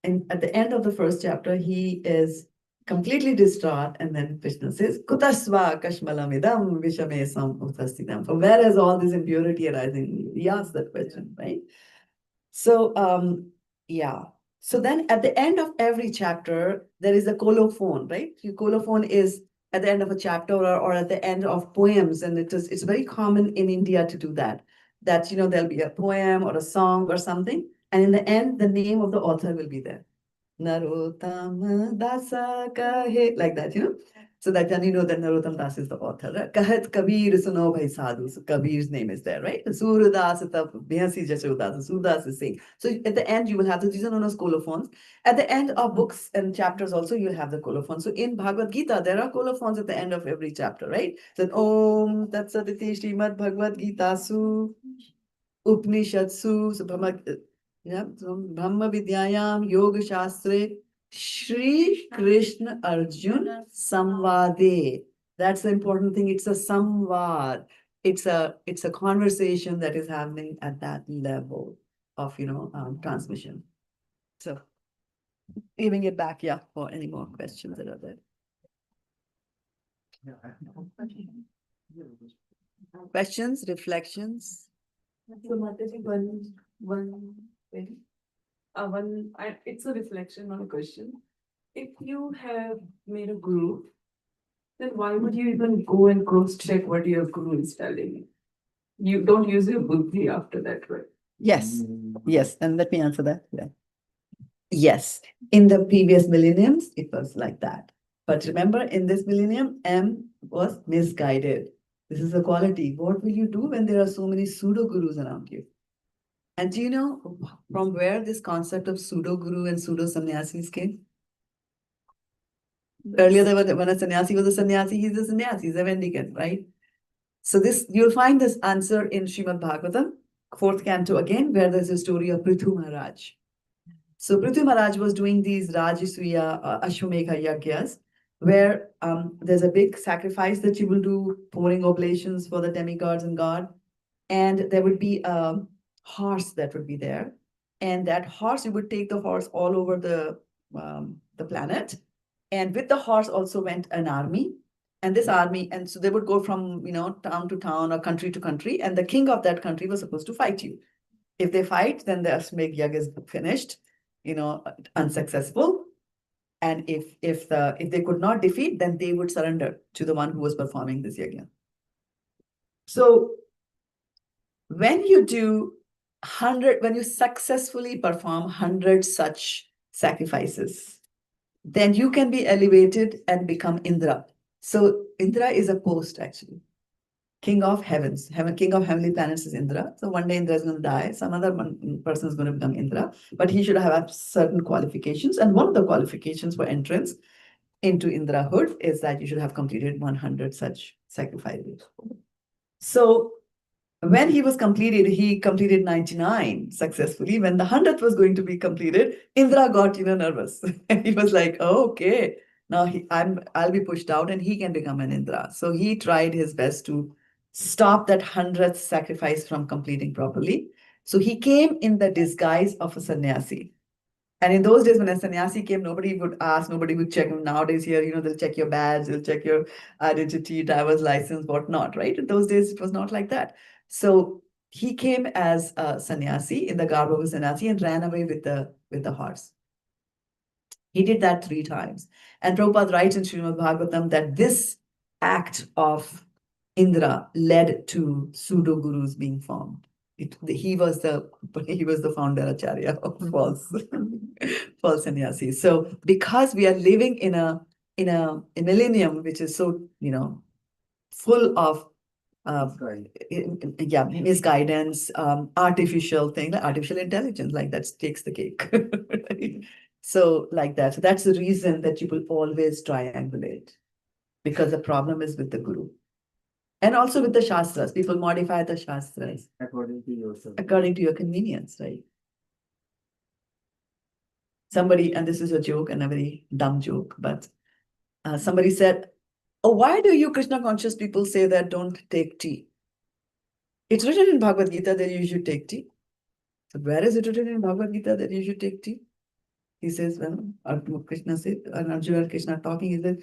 and at the end of the first chapter, he is completely distraught, and then Krishna says, Kutasva kashmalamidam vishamesam uthastidam. From where is all this impurity arising? He asks that question, right? So, yeah. So then at the end of every chapter, there is a colophon, right? Your colophon is at the end of a chapter or at the end of poems, and it's very common in India to do that. That, there'll be a poem or a song or something, and in the end, the name of the author will be there. Narottam Dasa Kahe, like that, So that then you know that Narottam Das is the author. Right? Kahat Kabir Suno Bhai Sadhu. So Kabir's name is there, right? Surdas Bhyansi Jashodas, Surdas is saying. So at the end, you will have these are known as colophons. At the end of books and chapters also, you'll have the colophons. So in Bhagavad Gita, there are colophons at the end of every chapter, right? So Om Tatsaditi Srimad Bhagavad Gita Su Upanishadsu, so Brahma Vidyayam Yoga Shastre Shri Krishna Arjun Samvade. That's the important thing. It's a samvad. It's a conversation that is happening at that level of transmission. So giving it back, for any more questions that are there. Questions, reflections. So Mataji, it's a reflection, not a question. If you have made a guru, then why would you even go and cross-check what your guru is telling you? You don't use your buddhi after that, right? Yes, yes, and let me answer that. Yeah. Yes, in the previous millenniums, it was like that. But remember, in this millennium, M was misguided. This is the quality. What will you do when there are so many pseudo-gurus around you? And do you know from where this concept of pseudo-guru and pseudo-sannyasis came? Earlier, when a sannyasi was a sannyasi, he's a sannyasi, he's a Vendicant, right? So you'll find this answer in Srimad Bhagavatam, 4th canto again, where there's a story of Prithu Maharaj. So Prithu Maharaj was doing these Rajasuya Ashwamedha Yagyas, where there's a big sacrifice that you will do, pouring oblations for the demigods and God. And there would be a horse that would be there. And that horse, you would take the horse all over the planet. And with the horse also went an army. And this army, and so they would go from, town to town or country to country. And the king of that country was supposed to fight you. If they fight, then the Ashwamedh Yagya is finished, unsuccessful. And if they could not defeat, then they would surrender to the one who was performing this yagya. So when you do 100, when you successfully perform 100 such sacrifices, then you can be elevated and become Indra. So Indra is a post actually. King of heavens, king of heavenly planets is Indra. So one day Indra is going to die. Some other person is going to become Indra, but he should have certain qualifications. And one of the qualifications for entrance into Indrahood is that you should have completed 100 such sacrifices. So when he completed 99 successfully. When the 100th was going to be completed, Indra got nervous. He was like, oh, okay, now I'll be pushed out and he can become an Indra. So he tried his best to stop that 100th sacrifice from completing properly. So he came in the disguise of a sannyasi. And in those days, when a sannyasi came, nobody would ask, nobody would check him. Nowadays here, they'll check your badge, they'll check your identity, driver's license, whatnot, right? In those days, it was not like that. So he came as a sannyasi in the garb of a sannyasi and ran away with the horse. He did that 3 times. And Prabhupada writes in Srimad Bhagavatam that this act of Indra led to pseudo gurus being formed. He was the founder acharya of false sannyasis. So because we are living in a millennium which is so full of misguidance, artificial thing, like artificial intelligence, like that takes the cake. Right? So like that. So that's the reason that you will always triangulate, because the problem is with the guru. And also with the shastras. People modify the shastras According to yourself. according to your convenience, right? Somebody, and this is a joke and a very dumb joke, but somebody said, "Oh, why do you Krishna conscious people say that don't take tea? It's written in Bhagavad Gita that you should take tea." So where is it written in Bhagavad Gita that you should take tea? He says, well, Krishna said, and Arjuna and Krishna talking, he said,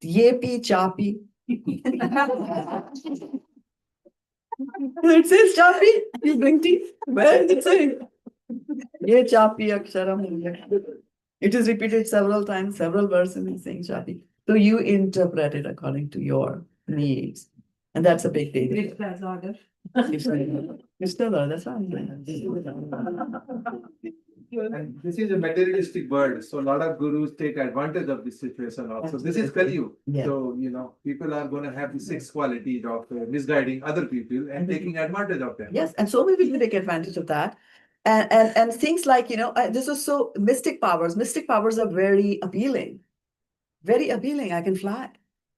"Ye pi chapi." It says chapi, you drink tea. Where is it saying? Ye chapi aksharam. It is repeated several times, several verses in saying chapi. So you interpret it according to your needs. And that's a big deal. Krishna's order. Krishna, that's what I'm doing. And this is a materialistic world, so a lot of gurus take advantage of this situation also. This is Kali Yuga. Yeah. So, people are going to have the 6 qualities of misguiding other people and taking advantage of them. Yes, and so many people take advantage of that. And things like, this is so mystic powers. Mystic powers are very appealing. Very appealing. I can fly,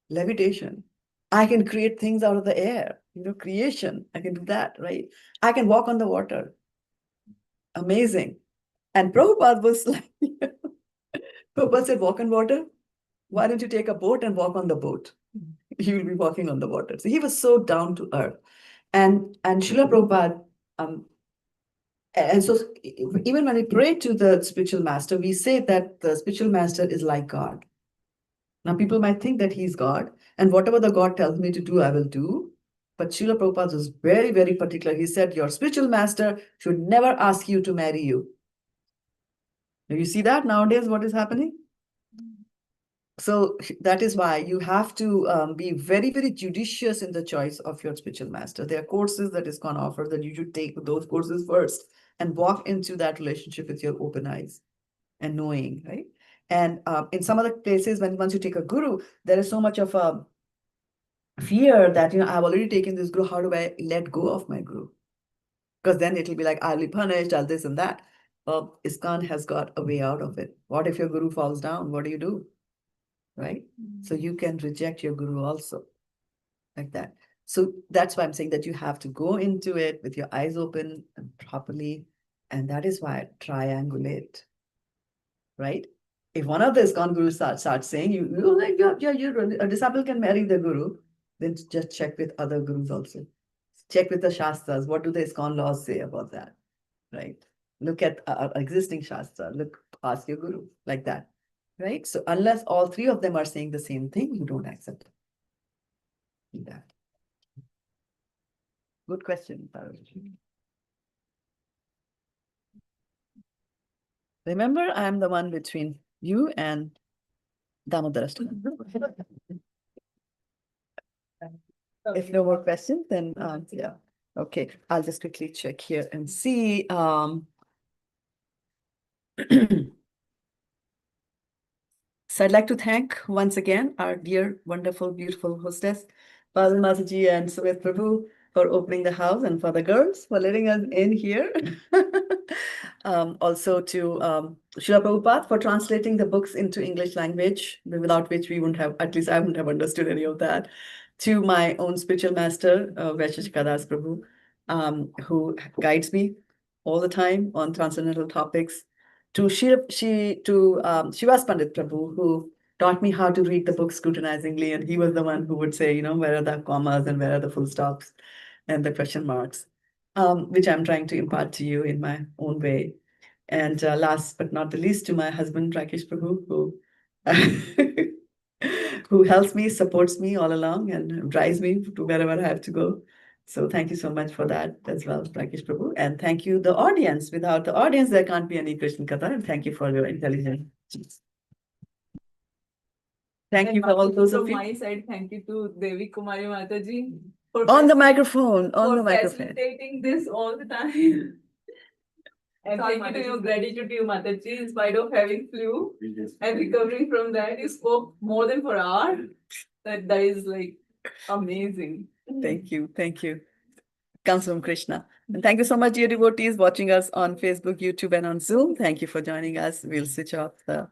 levitation. I can create things out of the air, creation. I can do that, right? I can walk on the water. Amazing. And Prabhupada was like, Prabhupada said, walk on water. Why don't you take a boat and walk on the boat? You will be walking on the water. So he was so down to earth. And Srila Prabhupada, and so even when we pray to the spiritual master, we say that the spiritual master is like God. Now, people might think that he's God, and whatever the God tells me to do, I will do. But Srila Prabhupada was very, very particular. He said, your spiritual master should never ask you to marry you. Do you see that nowadays, what is happening? So that is why you have to be very, very judicious in the choice of your spiritual master. There are courses that is going to offer that you should take those courses first and walk into that relationship with your open eyes and knowing, right? And in some other places, once you take a guru, there is so much of a fear that, I've already taken this guru, how do I let go of my guru? Because then it'll be like, I'll be punished, I'll this and that. Well, ISKCON has got a way out of it. What if your guru falls down? What do you do? Right? So you can reject your guru also, like that. So that's why I'm saying that you have to go into it with your eyes open and properly. And that is why I triangulate, right? If one of the ISKCON gurus starts saying, a disciple can marry the guru, then just check with other gurus also. Check with the Shastras. What do the ISKCON laws say about that, right? Look at existing Shastra. Ask your guru, like that, right? So unless all 3 of them are saying the same thing, you don't accept it. Like that. Good question, Parul. Remember, I am the one between you and Damodar. If no more questions, then yeah. Okay, I'll just quickly check here and see. So I'd like to thank once again our dear, wonderful, beautiful hostess, Parul Mataji and Sumit Prabhu, for opening the house, and for the girls for letting us in here. Also to Srila Prabhupada for translating the books into English language, without which we wouldn't have, at least I wouldn't have understood any of that. To my own spiritual master, Vaisheshika Das Prabhu, who guides me all the time on transcendental topics. To Shivas Pandit Prabhu, who taught me how to read the book scrutinizingly, and he was the one who would say, where are the commas and where are the full stops and the question marks, which I'm trying to impart to you in my own way. And last but not the least, to my husband, Rakesh Prabhu, who helps me, supports me all along, and drives me to wherever I have to go. So thank you so much for that as well, Rakesh Prabhu. And thank you, the audience. Without the audience, there can't be any Krishna Katha. And thank you for your intelligence. Thank you for all those of From you. my side, thank you to Devi Kumari Mataji for On the facilitating- microphone, on the for microphone. facilitating this all the time. And thank you to you, gratitude to you, Mataji, in spite of having flu and recovering from that, you spoke more than for an hour. That is like amazing. Thank you. Thank you. Comes from Krishna. And thank you so much, dear devotees, watching us on Facebook, YouTube, and on Zoom. Thank you for joining us. We'll switch off the